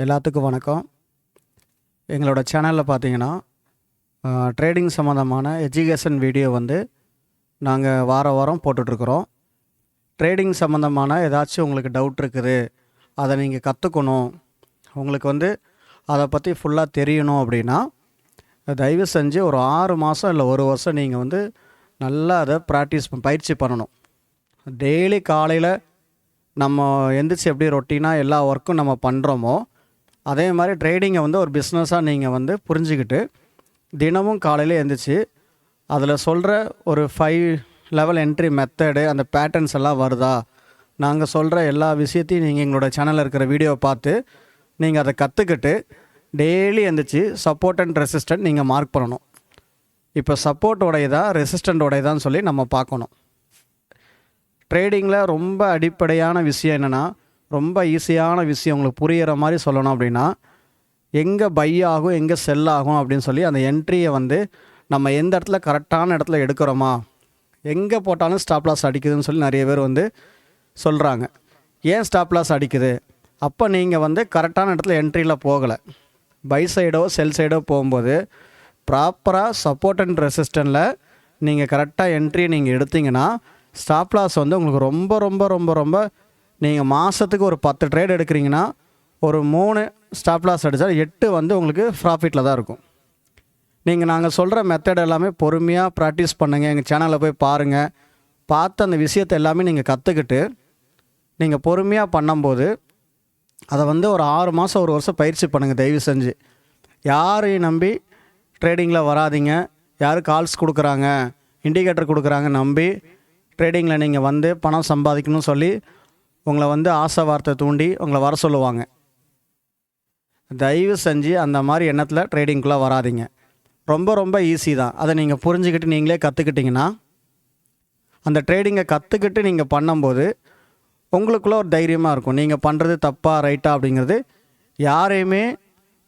எல்லாத்துக்கும் வணக்கம். எங்களோட சேனலில் பார்த்தீங்கன்னா ட்ரேடிங் சம்மந்தமான எஜுகேஷன் வீடியோ வந்து நாங்கள் வாரம் போட்டுட்ருக்குறோம். ட்ரேடிங் சம்மந்தமான ஏதாச்சும் உங்களுக்கு டவுட் இருக்குது, அதை நீங்கள் கற்றுக்கணும், உங்களுக்கு வந்து அதை பற்றி ஃபுல்லாக தெரியணும் அப்படின்னா தயவு செஞ்சு ஒரு 6 மாதம் இல்லை 1 வருஷம் நீங்கள் வந்து நல்லா அதை பயிற்சி பண்ணணும். டெய்லி காலையில் நம்ம எந்திரிச்சு எப்படி ரொட்டீனாக எல்லா ஒர்க்கும் நம்ம பண்ணுறோமோ அதே மாதிரி ட்ரேடிங்கை வந்து ஒரு பிஸ்னஸாக நீங்கள் வந்து புரிஞ்சுக்கிட்டு தினமும் காலையில் எழுந்திரிச்சு அதில் சொல்கிற ஒரு 5 லெவல் என்ட்ரி மெத்தடு, அந்த பேட்டர்ன்ஸ் எல்லாம் வருதா, நாங்கள் சொல்கிற எல்லா விஷயத்தையும் நீங்கள் எங்களோட சேனலில் இருக்கிற வீடியோவை பார்த்து நீங்கள் அதை கற்றுக்கிட்டு டெய்லி எழுந்திரிச்சு சப்போர்ட் அண்ட் ரெசிஸ்டன்ட் நீங்கள் மார்க் பண்ணணும். இப்போ சப்போர்ட் உடையதா ரெசிஸ்டன்ட் உடையதான்னு சொல்லி நம்ம பார்க்கணும். ட்ரேடிங்கில் ரொம்ப அடிப்படையான விஷயம் என்னென்னா, ரொம்ப ஈஸியான விஷயம் உங்களுக்கு புரிகிற மாதிரி சொல்லணும் அப்படின்னா, எங்கே பை ஆகும் எங்கே செல் ஆகும் அப்படின்னு சொல்லி அந்த என்ட்ரியை வந்து நம்ம எந்த இடத்துல கரெக்டான இடத்துல எடுக்கிறோமா, எங்கே போட்டாலும் ஸ்டாப் லாஸ் அடிக்குதுன்னு சொல்லி நிறைய பேர் வந்து சொல்கிறாங்க. ஏன் ஸ்டாப் லாஸ் அடிக்குது? அப்போ நீங்கள் வந்து கரெக்டான இடத்துல என்ட்ரியில் போகலை. பை சைடோ செல் சைடோ போகும்போது ப்ராப்பராக சப்போர்ட் அண்ட் ரெசிஸ்டன்ட்டில் நீங்கள் கரெக்டாக என்ட்ரி நீங்கள் எடுத்திங்கன்னா ஸ்டாப் லாஸ் வந்து உங்களுக்கு ரொம்ப ரொம்ப ரொம்ப ரொம்ப நீங்கள் மாதத்துக்கு ஒரு 10 ட்ரேட் எடுக்கிறீங்கன்னா ஒரு 3 ஸ்டாப் லாஸ் அடித்தால் 8 வந்து உங்களுக்கு ப்ராஃபிட்டில் தான் இருக்கும். நீங்கள் நாங்கள் சொல்கிற மெத்தட் எல்லாமே பொறுமையாக ப்ராக்டிஸ் பண்ணுங்கள். எங்கள் சேனலில் போய் பாருங்கள். பார்த்து அந்த விஷயத்தை எல்லாமே நீங்கள் கற்றுக்கிட்டு நீங்கள் பொறுமையாக பண்ணும்போது அதை வந்து ஒரு 6 மாதம் 1 வருஷம் பயிற்சி பண்ணுங்கள். தயவு செஞ்சு யாரையும் நம்பி ட்ரேடிங்கில் வராதிங்க. யார் கால்ஸ் கொடுக்குறாங்க, இண்டிகேட்டர் கொடுக்குறாங்க நம்பி ட்ரேடிங்கில் நீங்கள் வந்து பணம் சம்பாதிக்கணும்னு சொல்லி உங்களை வந்து ஆசை வார்த்தை தூண்டி உங்களை வர சொல்லுவாங்க. தயவு செஞ்சு அந்த மாதிரி எண்ணத்தில் ட்ரேடிங்குள்ளே வராதிங்க. ரொம்ப ரொம்ப ஈஸி தான். அதை நீங்கள் புரிஞ்சுக்கிட்டு நீங்களே கற்றுக்கிட்டிங்கன்னா, அந்த ட்ரேடிங்கை கற்றுக்கிட்டு நீங்கள் பண்ணும்போது உங்களுக்குள்ளே ஒரு தைரியமாக இருக்கும். நீங்கள் பண்ணுறது தப்பா ரைட்டா அப்படிங்கிறது யாரையுமே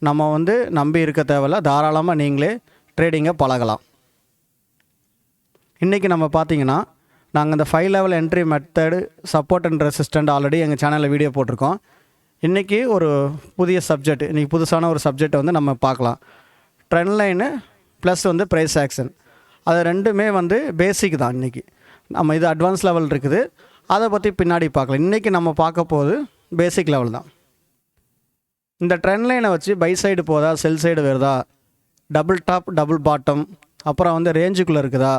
நம்ம வந்து நம்பி இருக்க தேவையில்ல. தாராளமாக நீங்களே ட்ரேடிங்கை பழகலாம். இன்றைக்கி நம்ம பார்த்திங்கன்னா நாங்கள் இந்த 5 level entry method, support and resistant already எங்கள் சேனலில் வீடியோ போட்டிருக்கோம். இன்றைக்கி ஒரு புதிய சப்ஜெக்ட், இன்றைக்கி புதுசான ஒரு சப்ஜெக்டை வந்து நம்ம பார்க்கலாம். ட்ரெண்ட் லைனு ப்ளஸ் வந்து ப்ரைஸ் ஆக்ஷன், அது ரெண்டுமே வந்து பேசிக் தான். இன்றைக்கி நம்ம இது அட்வான்ஸ் லெவல் இருக்குது, அதை பற்றி பின்னாடி பார்க்கலாம். இன்றைக்கி நம்ம பார்க்க போகுது பேசிக் லெவல் தான். இந்த ட்ரெண்ட் லைனை வச்சு பை சைடு போதா செல் சைடு வருதா, டபுள் டாப் டபுள் பாட்டம், அப்புறம் வந்து ரேஞ்சுக்குள்ளே இருக்குதா,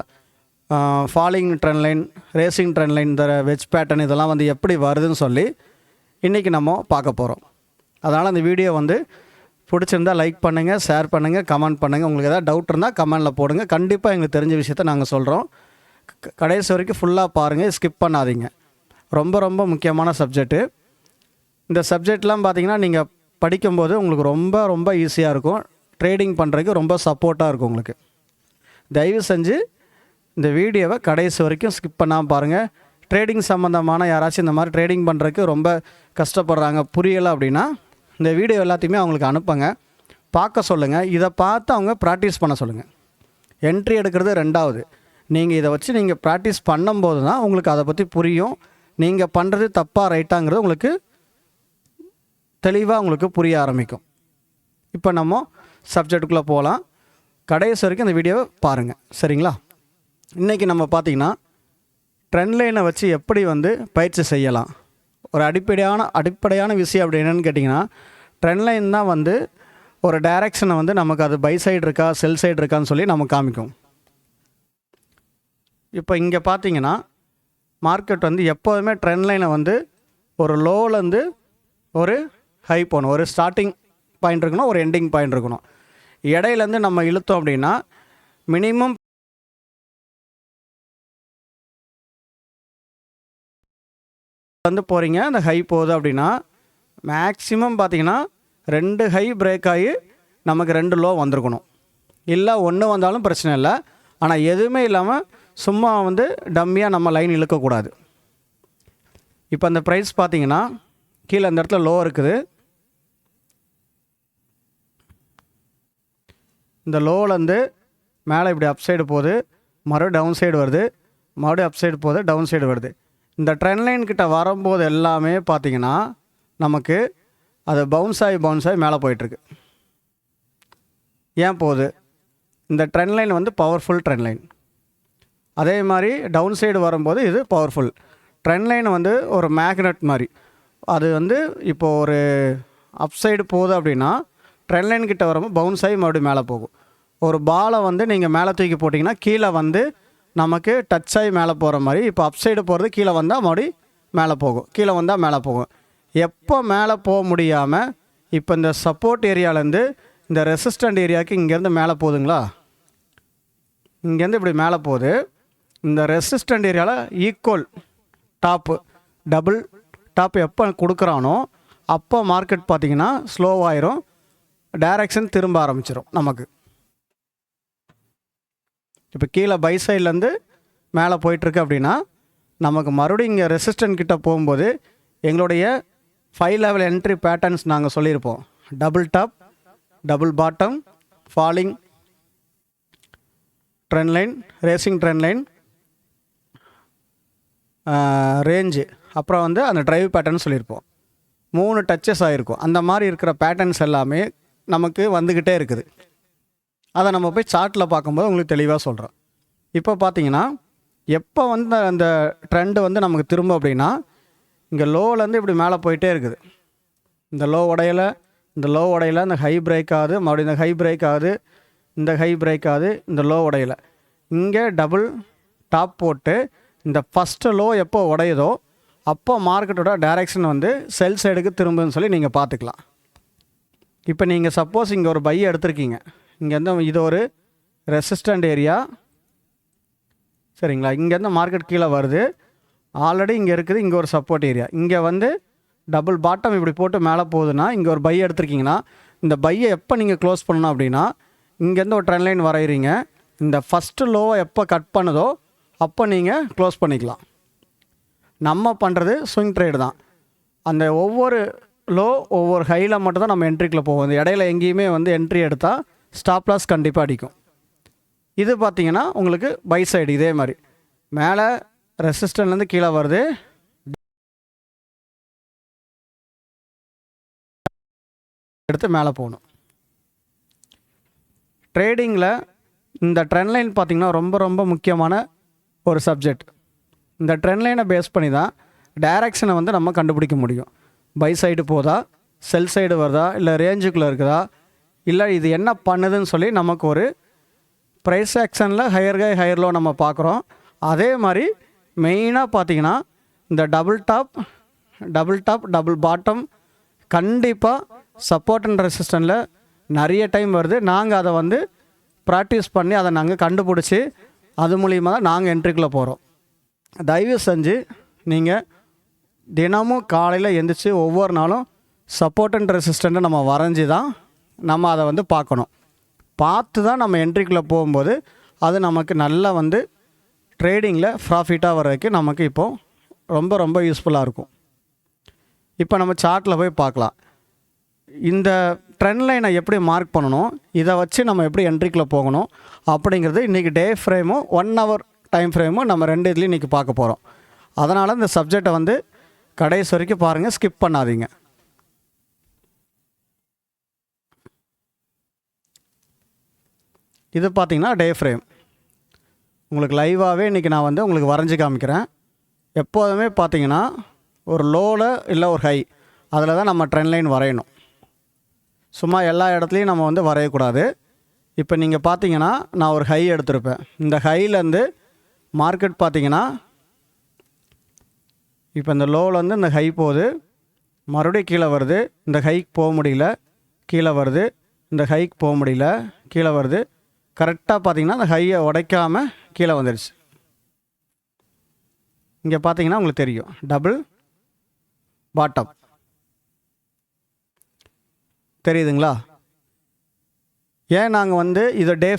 falling trend line, rising trend line, இந்த வெஜ் பேட்டர்ன், இதெல்லாம் வந்து எப்படி வருதுன்னு சொல்லி இன்றைக்கி நம்ம பார்க்க போகிறோம். அதனால் அந்த வீடியோ வந்து பிடிச்சிருந்தால் லைக் பண்ணுங்கள், ஷேர் பண்ணுங்கள், கமெண்ட் பண்ணுங்கள். உங்களுக்கு எதாவது டவுட் இருந்தால் கமெண்டில் போடுங்க. கண்டிப்பாக எங்களுக்கு தெரிஞ்ச விஷயத்த நாங்கள் சொல்கிறோம். கடைசி வரைக்கும் ஃபுல்லாக பாருங்கள், ஸ்கிப் பண்ணாதீங்க. ரொம்ப ரொம்ப முக்கியமான சப்ஜெக்ட்டு. இந்த சப்ஜெக்ட்லாம் பார்த்திங்கன்னா நீங்கள் படிக்கும்போது உங்களுக்கு ரொம்ப ரொம்ப ஈஸியாக இருக்கும். ட்ரேடிங் பண்ணுறதுக்கு ரொம்ப சப்போர்ட்டாக இருக்கும் உங்களுக்கு. தயவு செஞ்சு இந்த வீடியோவை கடைசி வரைக்கும் ஸ்கிப் பண்ணாமல் பாருங்கள். ட்ரேடிங் சம்மந்தமான யாராச்சும் இந்த மாதிரி ட்ரேடிங் பண்ணுறதுக்கு ரொம்ப கஷ்டப்படுறாங்க, புரியலை அப்படின்னா இந்த வீடியோ எல்லாத்தையுமே அவங்களுக்கு அனுப்புங்க, பார்க்க சொல்லுங்கள். இதை பார்த்து அவங்க ப்ராக்டிஸ் பண்ண சொல்லுங்கள். என்ட்ரி எடுக்கிறது ரெண்டாவது. நீங்கள் இதை வச்சு நீங்கள் ப்ராக்டிஸ் பண்ணும்போது தான் உங்களுக்கு அதை பற்றி புரியும். நீங்கள் பண்ணுறது தப்பாக ரைட்டாங்கிறது உங்களுக்கு தெளிவாக உங்களுக்கு புரிய ஆரம்பிக்கும். இப்போ நம்ம சப்ஜெக்டுக்குள்ளே போகலாம். கடைசி வரைக்கும் இந்த வீடியோவை பாருங்கள், சரிங்களா? இன்றைக்கி நம்ம பார்த்திங்கன்னா ட்ரெண்ட் லைனை வச்சு எப்படி வந்து பயிற்சி செய்யலாம். ஒரு அடிப்படையான விஷயம் அப்படி என்னென்னு கேட்டிங்கன்னா, ட்ரெண்ட் லைன் தான் வந்து ஒரு டைரெக்ஷனை வந்து நமக்கு அது பை சைடு இருக்கா செல் சைடு இருக்கான்னு சொல்லி நம்ம காமிக்கும். இப்போ இங்கே பார்த்திங்கன்னா மார்க்கெட் வந்து எப்போதுமே ட்ரெண்ட் லைனை வந்து ஒரு லோவிலேருந்து ஒரு ஹை போகணும். ஒரு ஸ்டார்டிங் பாயிண்ட் இருக்கணும், ஒரு எண்டிங் பாயிண்ட் இருக்கணும். இடையிலேருந்து நம்ம இழுத்தோம் அப்படின்னா மினிமம் வந்து போகிறீங்க, அந்த ஹை போகுது அப்படின்னா மேக்ஸிமம் பார்த்திங்கன்னா 2 ஹை பிரேக் ஆகி நமக்கு 2 லோ வந்திருக்கணும். இல்லை 1 வந்தாலும் பிரச்சனை இல்லை. ஆனால் எதுவுமே இல்லாமல் சும்மா வந்து டம்மியாக நம்ம லைன் இழுக்கக்கூடாது. இப்போ அந்த ப்ரைஸ் பார்த்திங்கன்னா கீழே அந்த இடத்துல லோ இருக்குது. இந்த லோவிலேருந்து மேலே இப்படி அப் சைடு போகுது, மறுபடியும் டவுன் சைடு வருது, மறுபடியும் அப் சைடு போகுது, டவுன் சைடு வருது. இந்த ட்ரெண்ட் லைன் கிட்ட வரும்போது எல்லாமே பார்த்திங்கன்னா நமக்கு அது பவுன்ஸ் ஆகி மேலே போயிட்டுருக்கு. ஏன் போகுது? இந்த ட்ரெண்ட் லைன் வந்து பவர்ஃபுல் ட்ரெண்ட் லைன். அதே மாதிரி டவுன் சைடு வரும்போது இது பவர்ஃபுல் ட்ரெண்ட் லைன். வந்து ஒரு மேக்னெட் மாதிரி அது வந்து இப்போது ஒரு அப் சைடு போகுது அப்படின்னா ட்ரெண்ட் லைன் கிட்ட வரும்போது பவுன்ஸ் ஆகி மறுபடியும் மேலே போகும். ஒரு பாலை வந்து நீங்கள் மேலே தூக்கி போட்டிங்கன்னா கீழே வந்து நமக்கு டச் ஆகி மேலே போகிற மாதிரி, இப்போ அப் சைடு போகிறது கீழே வந்தால் மறுபடியும் மேலே போகும், கீழே வந்தால் மேலே போகும். எப்போ மேலே போக முடியாமல் இப்போ இந்த சப்போர்ட் ஏரியாவிலேருந்து இந்த ரெசிஸ்டண்ட் ஏரியாவுக்கு இங்கேருந்து மேலே போகுதுங்களா, இங்கேருந்து இப்படி மேலே போகுது. இந்த ரெசிஸ்டண்ட் ஏரியாவில் ஈக்குவல் டாப்பு டபுள் டாப் எப்போ கொடுக்குறானோ அப்போ மார்க்கெட் பார்த்திங்கன்னா ஸ்லோவாயிரும், டைரக்ஷன் திரும்ப ஆரம்பிச்சிடும் நமக்கு. இப்போ கீழே பை சைட்லேருந்து மேலே போயிட்டுருக்கு அப்படின்னா நமக்கு மறுபடியும் இங்கே ரெசிஸ்டன்ட் கிட்ட போகும்போது எங்களுடைய 5 லெவல் என்ட்ரி பேட்டர்ன்ஸ் நாங்கள் சொல்லியிருப்போம். Double top, double bottom, falling trend line, rising trend line, range, அப்புறம் வந்து அந்த ட்ரைவ் பேட்டர்ன் சொல்லியிருப்போம். 3 டச்சஸ் ஆகிருக்கும். அந்த மாதிரி இருக்கிற பேட்டர்ன்ஸ் எல்லாமே நமக்கு வந்துக்கிட்டே இருக்குது. அதை நம்ம போய் சார்ட்டில் பார்க்கும்போது உங்களுக்கு தெளிவாக சொல்கிறோம். இப்போ பார்த்தீங்கன்னா எப்போ வந்து அந்த ட்ரெண்டு வந்து நமக்கு திரும்ப அப்படின்னா இங்கே லோவிலேருந்து இப்படி மேலே போயிட்டே இருக்குது. இந்த லோ உடையில் இந்த ஹை பிரேக் ஆகுது, மறுபடியும் இந்த ஹை பிரேக் ஆகுது, இந்த ஹை பிரேக் ஆகுது, இந்த லோ உடையில் இங்கே டபுள் டாப் போட்டு இந்த ஃபஸ்ட்டு லோ எப்போ உடையுதோ அப்போ மார்க்கெட்டோட டைரெக்ஷன் வந்து செல் சைடுக்கு திரும்புன்னு சொல்லி நீங்கள் பார்த்துக்கலாம். இப்போ நீங்கள் சப்போஸ் இங்கே ஒரு பை எடுத்திருக்கீங்க, இங்கேருந்து இது ஒரு ரெசிஸ்டண்ட் ஏரியா சரிங்களா, இங்கேருந்து மார்க்கெட் கீழே வருது, ஆல்ரெடி இங்கே இருக்குது, இங்கே ஒரு சப்போர்ட் ஏரியா, இங்கே வந்து டபுள் பாட்டம் இப்படி போட்டு மேலே போகுதுன்னா இங்கே ஒரு பை எடுத்திருக்கீங்கன்னா இந்த பையை எப்போ நீங்கள் க்ளோஸ் பண்ணணும் அப்படின்னா இங்கேருந்து ஒரு ட்ரெண்ட் லைன் வரைகிறீங்க, இந்த ஃபஸ்ட்டு லோவை எப்போ கட் பண்ணுதோ அப்போ நீங்கள் க்ளோஸ் பண்ணிக்கலாம். நம்ம பண்ணுறது ஸ்விங் ட்ரேடு தான். அந்த ஒவ்வொரு லோ ஒவ்வொரு ஹையில் மட்டும் தான் நம்ம என்ட்ரிக்குள்ளே போவோம். இந்த இடையில எங்கேயுமே வந்து என்ட்ரி எடுத்தால் ஸ்டாப் லாஸ் கண்டிப்பாக அடிக்கும். இது பார்த்திங்கன்னா உங்களுக்கு பை சைடு இதே மாதிரி மேலே ரெசிஸ்டன்ட்லேருந்து கீழே வருது, எடுத்து மேலே போகணும். ட்ரேடிங்கில் இந்த ட்ரெண்ட் லைன் பார்த்திங்கன்னா ரொம்ப ரொம்ப முக்கியமான ஒரு சப்ஜெக்ட். இந்த ட்ரெண்ட் லைனை பேஸ் பண்ணி தான் டைரக்ஷனை வந்து நம்ம கண்டுபிடிக்க முடியும். பை சைடு போதா, செல் சைடு வருதா, இல்லை ரேஞ்சுக்குள்ளே இருக்குதா, இல்லை இது என்ன பண்ணுதுன்னு சொல்லி நமக்கு ஒரு ப்ரைஸ் ஆக்ஷனில் ஹையர் ஹை ஹையர் லோ நம்ம பார்க்குறோம். அதே மாதிரி மெயினாக பார்த்திங்கன்னா இந்த டபுள் டாப் டபுள் பாட்டம் கண்டிப்பாக சப்போர்ட் அண்ட் ரெசிஸ்டன்ட்டில் நிறைய டைம் வருது. நாங்கள் அதை வந்து ப்ராக்டிஸ் பண்ணி அதை நாங்கள் கண்டுபிடிச்சி அது மூலிமா தான் நாங்கள் என்ட்ரிக்குள்ளே போகிறோம். தயவு செஞ்சு நீங்கள் தினமும் காலையில் எழுந்திரிச்சு ஒவ்வொரு நாளும் சப்போர்ட் அண்ட் ரெசிஸ்டண்ட்டை நம்ம வரைஞ்சி தான் நம்ம அதை வந்து பார்க்கணும். பார்த்து தான் நம்ம என்ட்ரிக்குள்ளே போகும்போது அது நமக்கு நல்லா வந்து ட்ரேடிங்கில் ப்ராஃபிட்டாக வர்றதுக்கு நமக்கு இப்போது ரொம்ப ரொம்ப யூஸ்ஃபுல்லாக இருக்கும். இப்போ நம்ம சார்ட்டில் போய் பார்க்கலாம். இந்த ட்ரெண்ட் லைனை எப்படி மார்க் பண்ணணும், இதை வச்சு நம்ம எப்படி என்ட்ரிக்குள்ளே போகணும் அப்படிங்கிறது இன்றைக்கி டே ஃப்ரேமும் 1 hour டைம் ஃப்ரேமும் நம்ம 2 இதுலேயும் இன்றைக்கி பார்க்க போகிறோம். அதனால் இந்த சப்ஜெக்டை வந்து கடைசி வரைக்கும் பாருங்கள், ஸ்கிப் பண்ணாதீங்க. இது பார்த்திங்கன்னா டே ஃப்ரேம் உங்களுக்கு லைவாகவே இன்றைக்கி நான் வந்து உங்களுக்கு வரைஞ்சி காமிக்கிறேன். எப்போதுமே பார்த்திங்கன்னா ஒரு லோவில் இல்லை ஒரு ஹை அதில் தான் நம்ம ட்ரெண்ட் லைன் வரையணும். சும்மா எல்லா இடத்துலையும் நம்ம வந்து வரையக்கூடாது. இப்போ நீங்கள் பார்த்தீங்கன்னா நான் ஒரு ஹை எடுத்திருப்பேன். இந்த ஹைலேருந்து மார்க்கெட் பார்த்திங்கன்னா இப்போ இந்த லோவிலேருந்து இந்த ஹை போகுது, மறுபடியும் கீழே வருது, இந்த ஹைக்கு போக முடியல, கீழே வருது, இந்த ஹைக்கு போக முடியல, கீழே வருது. கரெக்டாக பார்த்திங்கன்னா அந்த ஹையை உடைக்காமல் கீழே வந்துடுச்சு. இங்கே பார்த்தீங்கன்னா உங்களுக்கு தெரியும் டபுள் பாட்டம் தெரியுதுங்களா? ஏன் நாங்கள் வந்து இது டே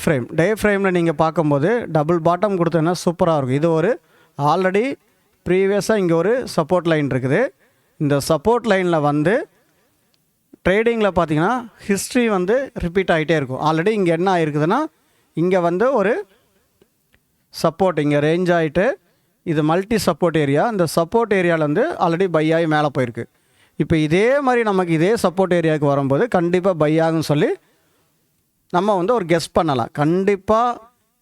ஃப்ரேமில் நீங்கள் பார்க்கும்போது டபுள் பாட்டம் கொடுத்தோன்னா சூப்பராக இருக்கும். இது ஒரு ஆல்ரெடி ப்ரீவியஸாக இங்கே ஒரு சப்போர்ட் லைன் இருக்குது. இந்த சப்போர்ட் லைனில் வந்து ட்ரேடிங்கில் பார்த்தீங்கன்னா ஹிஸ்ட்ரி வந்து ரிப்பீட் ஆகிட்டே இருக்கும். ஆல்ரெடி இங்கே என்ன ஆகிருக்குதுன்னா இங்கே வந்து ஒரு சப்போர்ட் இங்கே ரேஞ்ச் ஆகிட்டு இது மல்டி சப்போர்ட் ஏரியா. இந்த சப்போர்ட் ஏரியாவில் வந்து ஆல்ரெடி பை ஆகி மேலே போயிருக்கு. இப்போ இதே மாதிரி நமக்கு இதே சப்போர்ட் ஏரியாவுக்கு வரும்போது கண்டிப்பாக பை ஆகும்னு சொல்லி நம்ம வந்து ஒரு கெஸ் பண்ணலாம். கண்டிப்பாக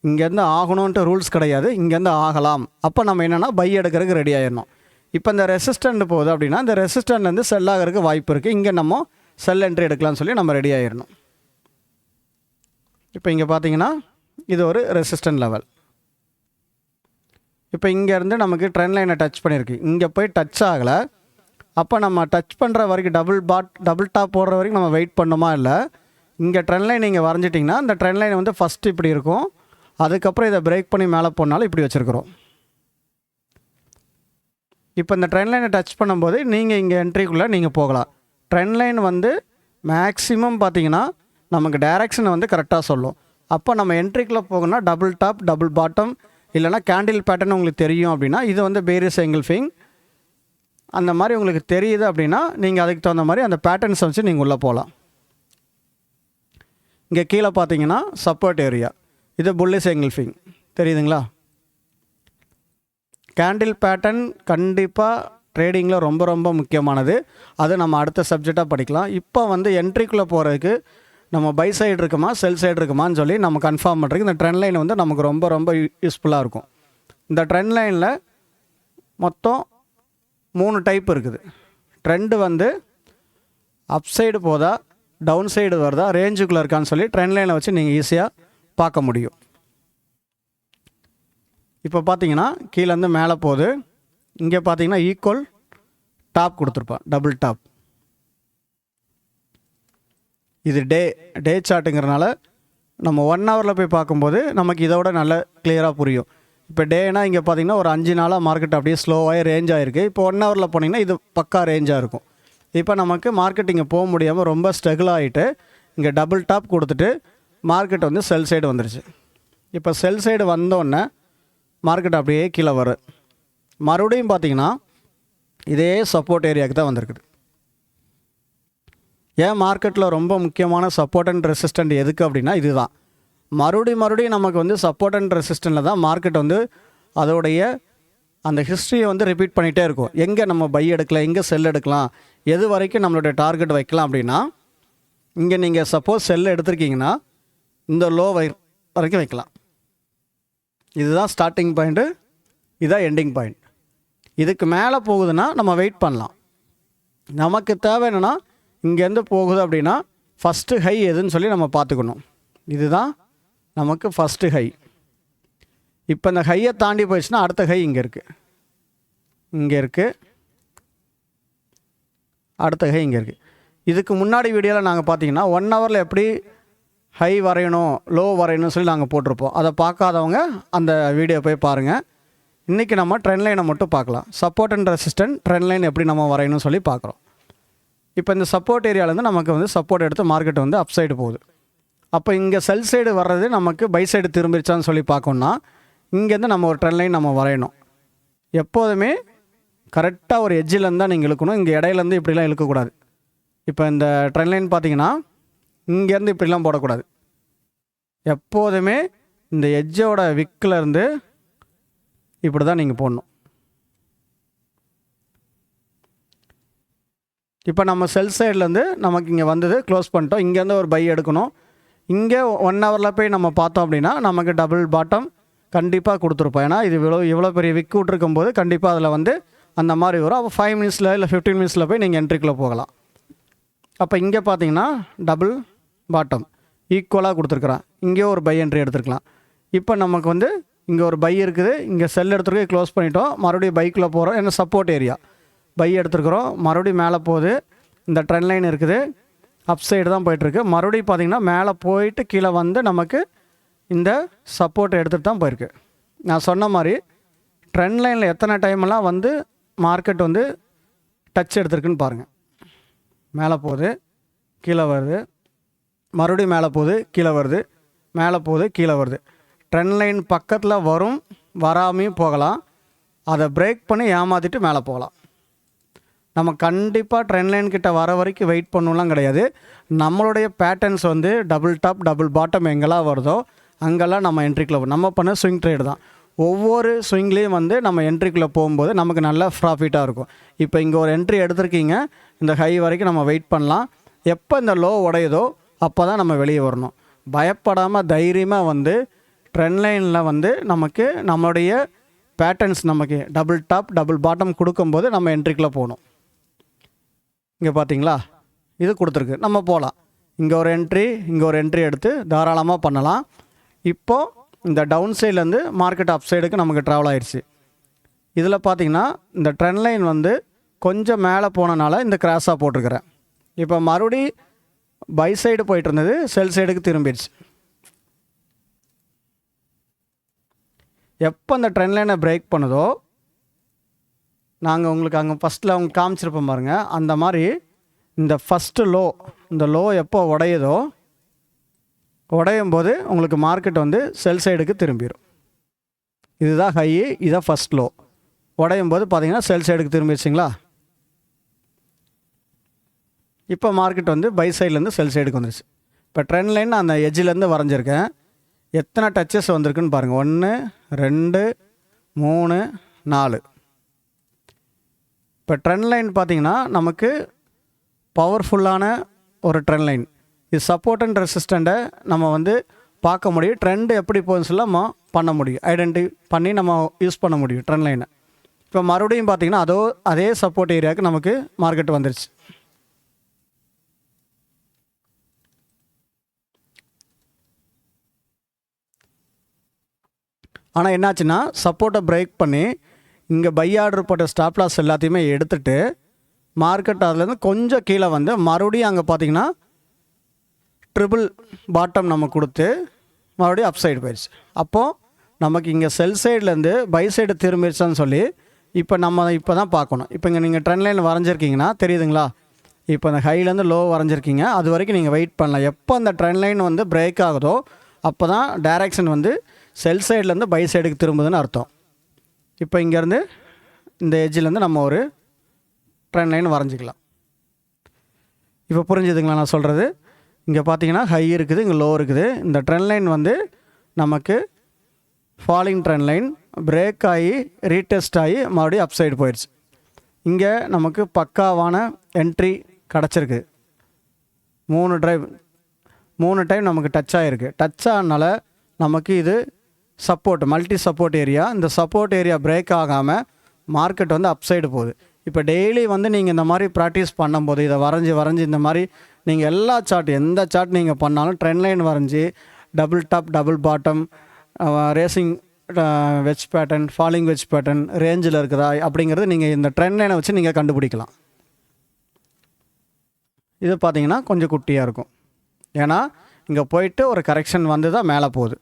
இங்கேருந்து ஆகணுன்ட்டு ரூல்ஸ் கிடையாது, இங்கேருந்து ஆகலாம். அப்போ நம்ம என்னென்னா பை எடுக்கிறதுக்கு ரெடி ஆகிடணும். இப்போ இந்த ரெசிஸ்டண்ட் போகுது அப்படின்னா இந்த ரெசிஸ்டன்ட்லேருந்து செல் ஆகிறதுக்கு வாய்ப்பு இருக்குது, இங்கே நம்ம செல் என்ட்ரி எடுக்கலாம்னு சொல்லி நம்ம ரெடி ஆகிடணும். இப்போ இங்கே பார்த்தீங்கன்னா இது ஒரு ரெசிஸ்டன்ட் லெவல். இப்போ இங்கேருந்து நமக்கு ட்ரெண்ட் லைனை டச் பண்ணியிருக்கு, இங்கே போய் டச் ஆகலை. அப்போ நம்ம டச் பண்ணுற வரைக்கும் டபுள் டாப் போடுற வரைக்கும் நம்ம வெயிட் பண்ணோமா இல்லை, இங்கே ட்ரெண்ட் லைன் நீங்கள் வரைஞ்சிட்டிங்கன்னா இந்த ட்ரெண்ட் லைன் வந்து ஃபஸ்ட்டு இப்படி இருக்கும், அதுக்கப்புறம் இதை பிரேக் பண்ணி மேலே போனாலும் இப்படி வச்சுருக்குறோம். இப்போ இந்த ட்ரெண்ட் லைனை டச் பண்ணும்போது நீங்கள் இங்கே என்ட்ரிக்குள்ளே நீங்கள் போகலாம். ட்ரெண்ட் லைன் வந்து மேக்ஸிமம் பார்த்தீங்கன்னா நமக்கு டைரக்ஷனை வந்து கரெக்டாக சொல்லும். அப்போ நம்ம என்ட்ரிக்குள்ளே போகணும்னா டபுள் டாப் டபுள் பாட்டம் இல்லைனா கேண்டில் பேட்டர்ன் உங்களுக்கு தெரியும் அப்படின்னா இது வந்து பேரிஸ் எங்கல்ஃபிங் அந்த மாதிரி உங்களுக்கு தெரியுது அப்படின்னா நீங்கள் அதுக்கு தகுந்த மாதிரி அந்த பேட்டர்ன்ஸை வச்சு நீங்கள் உள்ளே போகலாம். இங்கே கீழே பார்த்தீங்கன்னா சப்போர்ட் ஏரியா, இது புல்லிஷ் எங்கல்ஃபிங் தெரியுதுங்களா. கேண்டில் பேட்டர்ன் கண்டிப்பாக ட்ரேடிங்கில் ரொம்ப ரொம்ப முக்கியமானது, அது நம்ம அடுத்த சப்ஜெக்டாக படிக்கலாம். இப்போ வந்து என்ட்ரிக்குள்ளே போகிறதுக்கு நம்ம பை சைடு இருக்குமா செல் சைடு இருக்குமான்னு சொல்லி நம்ம கன்ஃபார்ம் பண்ணுறதுக்கு இந்த ட்ரெண்ட் லைன் வந்து நமக்கு ரொம்ப ரொம்ப யூஸ்ஃபுல்லாக இருக்கும். இந்த ட்ரெண்ட் லைனில் மொத்தம் 3 டைப் இருக்குது. ட்ரெண்டு வந்து அப் சைடு போதா டவுன் சைடு வருதா ரேஞ்சுக்குள்ளே இருக்கான்னு சொல்லி ட்ரெண்ட் லைனை வச்சு நீங்கள் ஈஸியாக பார்க்க முடியும். இப்போ பார்த்தீங்கன்னா கீழேருந்து மேலே போகுது, இங்கே பார்த்தீங்கன்னா ஈக்குவல் டாப் கொடுத்துருப்பான், டபுள் டாப். இது டே சார்ட்டுங்கிறனால நம்ம 1 ஹவரில் போய் பார்க்கும்போது நமக்கு இதோட நல்ல கிளியராக புரியும். இப்போ டேனா இங்கே பார்த்தீங்கன்னா ஒரு 5 நாளாக மார்க்கெட் அப்படியே ஸ்லோவாகி ரேஞ்ச் ஆகிருக்கு. இப்போ 1 ஹவரில் போனீங்கன்னா இது பக்கா ரேஞ்சாக இருக்கும். இப்போ நமக்கு மார்க்கெட் இங்கே போக முடியாமல் ரொம்ப ஸ்ட்ரகிள் ஆகிட்டு இங்கே டபுள் டாப் கொடுத்துட்டு மார்க்கெட் வந்து செல் சைடு வந்துருச்சு. இப்போ செல் சைடு வந்தோடனே மார்க்கெட் அப்படியே கீழே வரும். மறுபடியும் பார்த்தீங்கன்னா இதே சப்போர்ட் ஏரியாவுக்கு தான் வந்திருக்குது. ஏன் மார்க்கெட்டில் ரொம்ப முக்கியமான சப்போர்ட் அண்ட் ரெசிஸ்டன்ட் எதுக்கு அப்படின்னா இதுதான். மறுபடியும் நமக்கு வந்து சப்போர்ட் அண்ட் ரெசிஸ்டன்ட்டில் தான் மார்க்கெட் வந்து அதோடைய அந்த ஹிஸ்ட்ரியை வந்து ரிப்பீட் பண்ணிகிட்டே இருக்கும். எங்கே நம்ம பை எடுக்கலாம், எங்கே செல் எடுக்கலாம், எது வரைக்கும் நம்மளுடைய டார்கெட் வைக்கலாம் அப்படின்னா இங்கே நீங்கள் சப்போஸ் செல் எடுத்திருக்கீங்கன்னா இந்த லோ வரைக்கும் வைக்கலாம். இதுதான் ஸ்டார்டிங் பாயிண்ட்டு, இதுதான் எண்டிங் பாயிண்ட். இதுக்கு மேலே போகுதுன்னா நம்ம வெயிட் பண்ணலாம். நமக்கு தேவை என்னென்னா இங்கேருந்து போகுது அப்படின்னா ஃபஸ்ட்டு ஹை எதுன்னு சொல்லி நம்ம பார்த்துக்கணும். இதுதான் நமக்கு ஃபஸ்ட்டு ஹை. இப்போ இந்த ஹையை தாண்டி போயிடுச்சுன்னா அடுத்த ஹை இங்கே இருக்குது, அடுத்த ஹை இங்கே இருக்குது. இதுக்கு முன்னாடி வீடியோவில் நாங்கள் பார்த்தீங்கன்னா 1 ஹவரில் எப்படி ஹை வரையணும் லோ வரையணும்னு சொல்லி நாங்கள் போட்டிருப்போம். அதை பார்க்காதவங்க அந்த வீடியோ போய் பாருங்கள். இன்றைக்கி நம்ம ட்ரெண்ட் லைனை மட்டும் பார்க்கலாம். Support and resistant trend line எப்படி நம்ம வரையணும்னு சொல்லி பார்க்குறோம். இப்போ இந்த சப்போர்ட் ஏரியாவிலேருந்து நமக்கு வந்து சப்போர்ட் எடுத்து மார்க்கெட் வந்து அப் சைடு போகுது. அப்போ இங்கே செல் சைடு வர்றது நமக்கு பை சைடு திரும்பிடுச்சான்னு சொல்லி பார்க்கணுன்னா இங்கேருந்து நம்ம ஒரு ட்ரெண்ட் லைன் நம்ம வரையணும். எப்போதுமே கரெக்டாக ஒரு எட்ஜிலேருந்து தான் நீங்கள் இழுக்கணும், இங்கே இடையிலேருந்து இப்படிலாம் இழுக்கக்கூடாது. இப்போ இந்த ட்ரெண்ட் லைன் பார்த்தீங்கன்னா இங்கேருந்து இப்படிலாம் போடக்கூடாது. எப்போதுமே இந்த எட்ஜோட விக்கிலேருந்து இப்படி தான் நீங்கள் போடணும். இப்போ நம்ம செல் சைட்லேருந்து நமக்கு இங்கே வந்தது க்ளோஸ் பண்ணிட்டோம், இங்கேருந்து ஒரு பை எடுக்கணும். இங்கே 1 ஹவரில் போய் நம்ம பார்த்தோம் அப்படின்னா நமக்கு டபுள் பாட்டம் கண்டிப்பாக கொடுத்துருப்போம். ஏன்னா இது இவ்வளோ பெரிய விக்கு விட்ருக்கும் போது கண்டிப்பாக அதில் வந்து அந்த மாதிரி வரும். அப்போ 5 மினிட்ஸில் இல்லை 15 மினிட்ஸில் போய் நீங்கள் என்ட்ரிக்குள்ளே போகலாம். அப்போ இங்கே பார்த்தீங்கன்னா டபுள் பாட்டம் ஈக்குவலாக கொடுத்துருக்குறான், இங்கே ஒரு பை என்ட்ரி எடுத்துருக்கலாம். இப்போ நமக்கு வந்து இங்கே ஒரு பை இருக்குது, இங்கே செல் எடுத்துருக்கு க்ளோஸ் பண்ணிட்டோம், மறுபடியும் பைக்குள்ளே போகிறோம். ஏன்னா சப்போர்ட் ஏரியா பை எடுத்துருக்குறோம், மறுபடியும் மேலே போகுது, இந்த ட்ரெண்ட் லைன் இருக்குது, அப் சைடு தான் போயிட்டுருக்கு. மறுபடியும் பார்த்திங்கன்னா மேலே போயிட்டு கீழே வந்து நமக்கு இந்த சப்போர்ட் எடுத்துகிட்டு தான் போயிருக்கு. நான் சொன்ன மாதிரி ட்ரெண்ட் லைனில் எத்தனை டைமெல்லாம் வந்து மார்க்கெட் வந்து டச் எடுத்துருக்குன்னு பாருங்கள். மேலே போகுது கீழே வருது, மறுபடியும் மேலே போகுது கீழே வருது, மேலே போகுது கீழே வருது. ட்ரெண்ட் லைன் பக்கத்தில் வரும், வராமையும் போகலாம், அதை பிரேக் பண்ணி ஏமாற்றிட்டு மேலே போகலாம். நம்ம கண்டிப்பாக ட்ரெண்ட் லைன் கிட்ட வர வரைக்கும் வெயிட் பண்ணலாம் கிடையாது. நம்மளுடைய பேட்டர்ன்ஸ் வந்து டபுள் டாப் டபுள் பாட்டம் எங்கெல்லாம் வருதோ அங்கெல்லாம் நம்ம என்ட்ரிக்குள்ளே நம்ம பண்ண ஸ்விங் ட்ரேடு தான். ஒவ்வொரு ஸ்விங்லேயும் வந்து நம்ம என்ட்ரிக்குள்ளே போகும்போது நமக்கு நல்ல ப்ராஃபிட்டாக இருக்கும். இப்போ இங்கே ஒரு என்ட்ரி எடுத்திருக்கீங்க, இந்த ஹை வரைக்கும் நம்ம வெயிட் பண்ணலாம். எப்போ இந்த லோ உடையுதோ அப்போ தான் நம்ம வெளியே வரணும். பயப்படாமல் தைரியமாக வந்து ட்ரெண்ட் லைனில் வந்து நமக்கு நம்மளுடைய பேட்டர்ன்ஸ் நமக்கு டபுள் டாப் டபுள் பாட்டம் கொடுக்கும்போது நம்ம என்ட்ரிக்குள்ளே போகணும். இங்கே பார்த்தீங்களா, இது கொடுத்துருக்கு, நம்ம போகலாம். இங்கே ஒரு என்ட்ரி, இங்கே ஒரு என்ட்ரி எடுத்து தாராளமாக பண்ணலாம். இப்போது இந்த டவுன் சைட்லேருந்து மார்க்கெட் அப் சைடுக்கு நமக்கு ட்ராவல் ஆயிடுச்சு. இதில் பார்த்திங்கன்னா இந்த ட்ரெண்ட் லைன் வந்து கொஞ்சம் மேலே போனனால இந்த கிராஸாக போட்டிருக்கிறேன். இப்போ மறுபடி பை சைடு போயிட்டு இருந்தது, செல் சைடுக்கு திரும்பிடுச்சு. எப்போ அந்த ட்ரெண்ட் லைனை பிரேக் பண்ணுதோ, நாங்கள் உங்களுக்கு அங்கே ஃபஸ்ட்டில் அவங்க காமிச்சிருப்போம் பாருங்கள், அந்த மாதிரி இந்த ஃபஸ்ட்டு லோ, இந்த லோ எப்போ உடையுதோ, உடையும் போது உங்களுக்கு மார்க்கெட் வந்து செல் சைடுக்கு திரும்பிடும். இதுதான் ஹை, இதுதான் ஃபஸ்ட் லோ. உடையும் போது பார்த்தீங்கன்னா செல் சைடுக்கு திரும்பிடுச்சிங்களா. இப்போ மார்க்கெட் வந்து பை சைட்லேருந்து செல் சைடுக்கு வந்துருச்சு. இப்போ ட்ரெண்ட் லைன் அந்த எஜ்ஜிலேருந்து வரைஞ்சிருக்கேன். எத்தனை டச்சஸ் வந்திருக்குன்னு பாருங்கள். 1 2 3 4. இப்போ ட்ரெண்ட் லைன் பார்த்திங்கன்னா நமக்கு பவர்ஃபுல்லான ஒரு ட்ரெண்ட் லைன். இது சப்போர்ட் அண்ட் ரெசிஸ்டண்ட்டை நம்ம வந்து பார்க்க முடியும். ட்ரெண்டு எப்படி போகுதுன்னு சொல்லி நம்ம பண்ண முடியும், ஐடென்டி பண்ணி நம்ம யூஸ் பண்ண முடியும் ட்ரெண்ட் லைனை. இப்போ மறுபடியும் பார்த்திங்கன்னா அதே சப்போர்ட் ஏரியாவுக்கு நமக்கு மார்க்கெட் வந்துருச்சு. ஆனால் என்னாச்சுன்னா சப்போர்ட்டை பிரேக் பண்ணி இங்கே பை ஆர்டர் போட்ட ஸ்டாப் லாஸ் எல்லாத்தையுமே எடுத்துகிட்டு மார்க்கெட் அதுலேருந்து கொஞ்சம் கீழே வந்து மறுபடியும் அங்கே பார்த்திங்கன்னா ட்ரிபிள் பாட்டம் நம்ம கொடுத்து மறுபடியும் அப் சைடு போயிடுச்சு. அப்போது நமக்கு இங்கே செல் சைட்லேருந்து பை சைடு திரும்பிடுச்சான்னு சொல்லி இப்போ தான் பார்க்கணும். இப்போ இங்கே நீங்கள் ட்ரெண்ட் லைன் வரைஞ்சிருக்கீங்கன்னா தெரியுதுங்களா, இப்போ இந்த ஹைலேருந்து லோ வரைஞ்சிருக்கீங்க, அது வரைக்கும் நீங்கள் வெயிட் பண்ணலாம். எப்போ அந்த ட்ரெண்ட் லைன் வந்து பிரேக் ஆகுதோ அப்போ தான் டைரெக்ஷன் வந்து செல் சைட்லேருந்து பை சைடுக்கு திரும்புதுன்னு அர்த்தம். இப்போ இங்கேருந்து இந்த எஜ்ஜிலேருந்து நம்ம ஒரு ட்ரெண்ட் லைன் வரைஞ்சிக்கலாம். இப்போ புரிஞ்சுதுங்களா நான் சொல்கிறது? இங்கே பார்த்தீங்கன்னா ஹை இருக்குது, இங்கே லோ இருக்குது. இந்த ட்ரெண்ட் லைன் வந்து நமக்கு ஃபாலிங் ட்ரெண்ட் லைன் பிரேக் ஆகி ரீடெஸ்ட் ஆகி மறுபடியும் அப் சைடு போயிடுச்சு. இங்கே நமக்கு பக்காவான என்ட்ரி கிடச்சிருக்கு. 3 டைம் நமக்கு டச் ஆகிருக்கு. டச் ஆனால நமக்கு இது சப்போர்ட், மல்டி சப்போர்ட் ஏரியா. இந்த சப்போர்ட் ஏரியா பிரேக் ஆகாமல் மார்க்கெட் வந்து அப் சைடு போகுது. இப்போ டெய்லி வந்து நீங்கள் இந்த மாதிரி ப்ராக்டிஸ் பண்ணும்போது இதை வரைஞ்சி இந்த மாதிரி நீங்கள் எல்லா எந்த சார்ட் நீங்கள் பண்ணாலும் ட்ரெண்ட் லைன் வரைஞ்சி double top double bottom, rising wedge pattern, falling wedge pattern ரேஞ்சில் இருக்குதா அப்படிங்கிறது நீங்கள் இந்த ட்ரெண்ட் லைனை வச்சு நீங்கள் கண்டுபிடிக்கலாம். இது பார்த்தீங்கன்னா கொஞ்சம் குட்டியாக இருக்கும், ஏன்னா இங்கே போயிட்டு ஒரு கரெக்ஷன் வந்து தான் மேலே போகுது.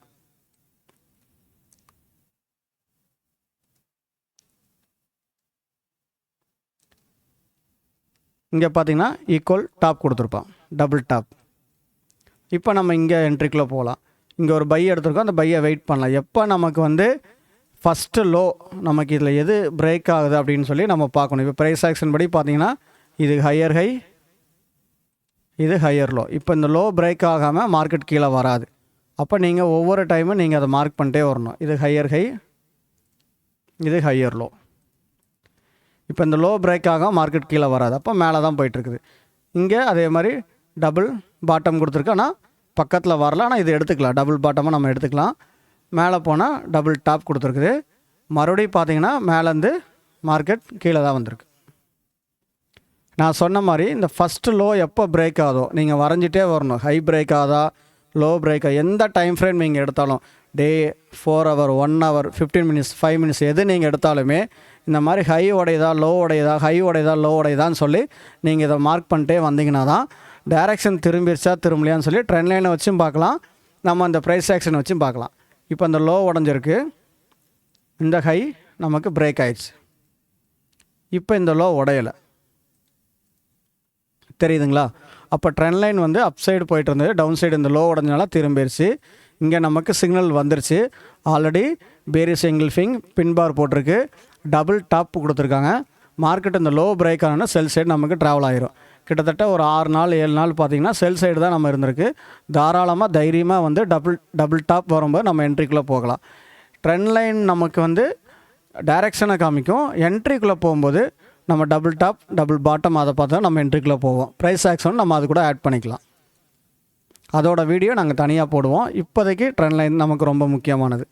இங்கே பார்த்தீங்கன்னா ஈக்குவல் டாப் கொடுத்துருப்பான், டபுள் டாப். இப்போ நம்ம இங்கே என்ட்ரிக்குள்ளே போகலாம். இங்கே ஒரு பை எடுத்துருக்கோம், அந்த பையை வெயிட் பண்ணலாம். எப்போ நமக்கு வந்து ஃபஸ்ட்டு லோ நமக்கு இதில் எது பிரேக் ஆகுது அப்படின்னு சொல்லி நம்ம பார்க்கணும். இப்போ ப்ரைஸ் ஆக்ஷன் படி பார்த்தீங்கன்னா இது ஹையர் ஹை, இது ஹையர் லோ. இப்போ இந்த லோ பிரேக் ஆகாமல் மார்க்கெட் கீழே வராது. அப்போ நீங்கள் ஒவ்வொரு டைமும் நீங்கள் அதை மார்க் பண்ணிட்டே வரணும். இது ஹையர் ஹை, இது ஹையர் லோ. இப்போ இந்த லோ பிரேக் ஆகாமல் மார்க்கெட் கீழே வராது, அப்போ மேலே தான் போயிட்டுருக்குது. இங்கே அதே மாதிரி டபுள் பாட்டம் கொடுத்துருக்கு, ஆனால் பக்கத்தில் வரல, ஆனால் இது எடுத்துக்கலாம், டபுள் பாட்டமாக நம்ம எடுத்துக்கலாம். மேலே போனால் டபுள் டாப் கொடுத்துருக்குது. மறுபடியும் பார்த்தீங்கன்னா மேலேருந்து மார்க்கெட் கீழே தான் வந்திருக்கு. நான் சொன்ன மாதிரி இந்த ஃபஸ்ட்டு லோ எப்போ பிரேக் ஆகுதோ நீங்கள் வரைஞ்சிட்டே வரணும். ஹை பிரேக் ஆகுதா, லோ பிரேக் ஆகுது, எந்த டைம் ஃப்ரேம் நீங்கள் எடுத்தாலும், டே 4 ஹவர் 1 ஹவர் 15 மினிட்ஸ் 5 மினிட்ஸ் எது நீங்கள் எடுத்தாலுமே இந்த மாதிரி ஹை உடையதா லோ உடையதா, ஹை உடையதா லோ உடையதான்னு சொல்லி நீங்கள் இதை மார்க் பண்ணிட்டே வந்தீங்கன்னா தான் டைரக்ஷன் திரும்பிடுச்சா திரும்பலையான்னு சொல்லி ட்ரெண்ட் லைனை வச்சும் பார்க்கலாம், நம்ம அந்த ப்ரைஸ் ஆக்ஷன் வச்சும் பார்க்கலாம். இப்போ இந்த லோ உடஞ்சிருக்கு, இந்த ஹை நமக்கு பிரேக் ஆயிடுச்சு. இப்போ இந்த லோ உடையலை, தெரியுதுங்களா? அப்போ ட்ரெண்ட் லைன் வந்து அப் சைடு போயிட்டு இருந்தது, டவுன் சைடு இந்த லோ உடஞ்சனால திரும்பிடுச்சு. இங்கே நமக்கு சிக்னல் வந்துருச்சு. ஆல்ரெடி பேரிஸ் எங்கில்ஃபிங் பின் பார் போட்டிருக்கு, டபுள் டாப் கொடுத்துருக்காங்க. மார்க்கெட் இந்த லோ பிரேக் ஆனோன்னா செல் சைடு நமக்கு ட்ராவல் ஆகிரும். கிட்டத்தட்ட ஒரு 6 நாள் 7 நாள் பார்த்திங்கன்னா செல் சைடு தான் நம்ம இருந்திருக்கு. தாராளமாக தைரியமாக வந்து டபுள் டாப் வரும்போது நம்ம என்ட்ரிக்குள்ளே போகலாம். ட்ரெண்ட் லைன் நமக்கு வந்து டைரெக்ஷனை காமிக்கும். என்ட்ரிக்குள்ளே போகும்போது நம்ம டபுள் டாப் டபுள் பாட்டம் அதை பார்த்தா நம்ம என்ட்ரிக்குள்ளே போவோம். ப்ரைஸ் ஆக்ஷன் நம்ம அது கூட ஆட் பண்ணிக்கலாம். அதோட வீடியோ நாங்கள் தனியாக போடுவோம். இப்போதைக்கு ட்ரெண்ட் லைன் நமக்கு ரொம்ப முக்கியமானது.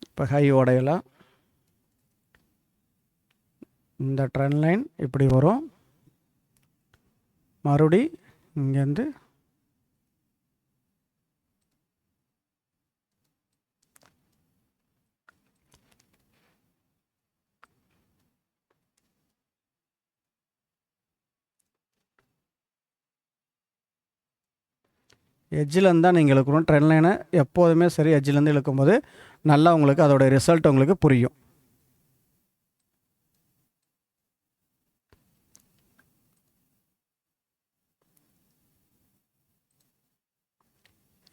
இப்போ ஹை உடையலாம் இந்த ட்ரெண்ட் லைன் இப்படி வரும். மறுபடி இங்கேருந்து எட்ஜிலேருந்து தான் நீங்கள் இழுக்கணும். ட்ரெண்ட் லைனை எப்போதுமே சரி எட்ஜிலேருந்து இழுக்கும்போது நல்லா உங்களுக்கு அதோட ரிசல்ட் உங்களுக்கு புரியும்.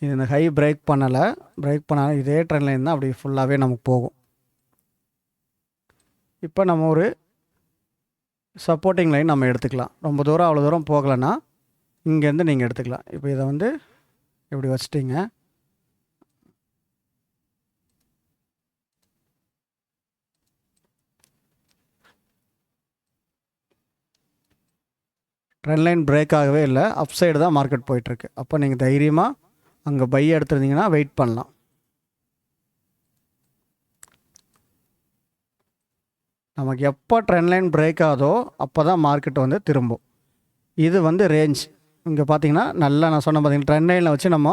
இது இந்த ஹை பிரேக் பண்ணால் இதே ட்ரெண்ட் லைன் தான் அப்படி ஃபுல்லாகவே நமக்கு போகும். இப்போ நம்ம ஒரு சப்போர்ட்டிங் லைன் நம்ம எடுத்துக்கலாம். ரொம்ப தூரம் அவ்வளோ தூரம் போகலைன்னா இங்கேருந்து நீங்கள் எடுத்துக்கலாம். இப்போ இதை வந்து இப்படி வச்சிட்டிங்க. ட்ரெண்ட் லைன் பிரேக் ஆகவே இல்லை, அப் சைடு தான் மார்க்கெட் போயிட்டுருக்கு. அப்போ நீங்கள் தைரியமாக அங்கே பை எடுத்துருந்தீங்கன்னா வெயிட் பண்ணலாம். நமக்கு எப்போ ட்ரெண்ட் லைன் பிரேக் ஆகுதோ அப்போ தான் மார்க்கெட் வந்து திரும்பும். இது வந்து ரேஞ்ச். இங்கே பார்த்தீங்கன்னா நல்லா நான் சொன்ன பார்த்தீங்கன்னா ட்ரெண்ட் லைனில் வச்சு நம்ம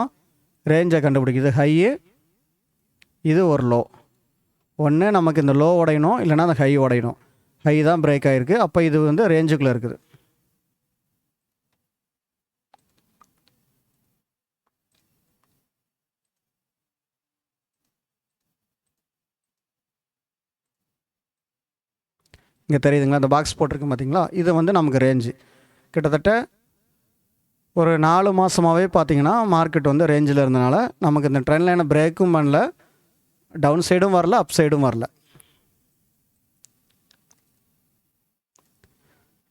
ரேஞ்சை கண்டுபிடிக்குது. ஹையு, இது ஒரு லோ. ஒன்று நமக்கு இந்த லோ உடையணும், இல்லைனா அந்த ஹை உடையணும். ஹை தான் பிரேக் ஆகிருக்கு, அப்போ இது வந்து ரேஞ்சுக்குள்ளே இருக்குது. இங்கே தெரியுதுங்களா, அந்த பாக்ஸ் போட்டிருக்கு பார்த்தீங்களா, இது வந்து நமக்கு ரேஞ்சு. கிட்டத்தட்ட ஒரு 4 மாதமாகவே பார்த்தீங்கன்னா மார்க்கெட் வந்து ரேஞ்சில் இருந்தனால நமக்கு இந்த ட்ரெண்ட் லைனை பிரேக்கும் பண்ணல, டவுன் சைடும் வரல, அப் சைடும் வரல.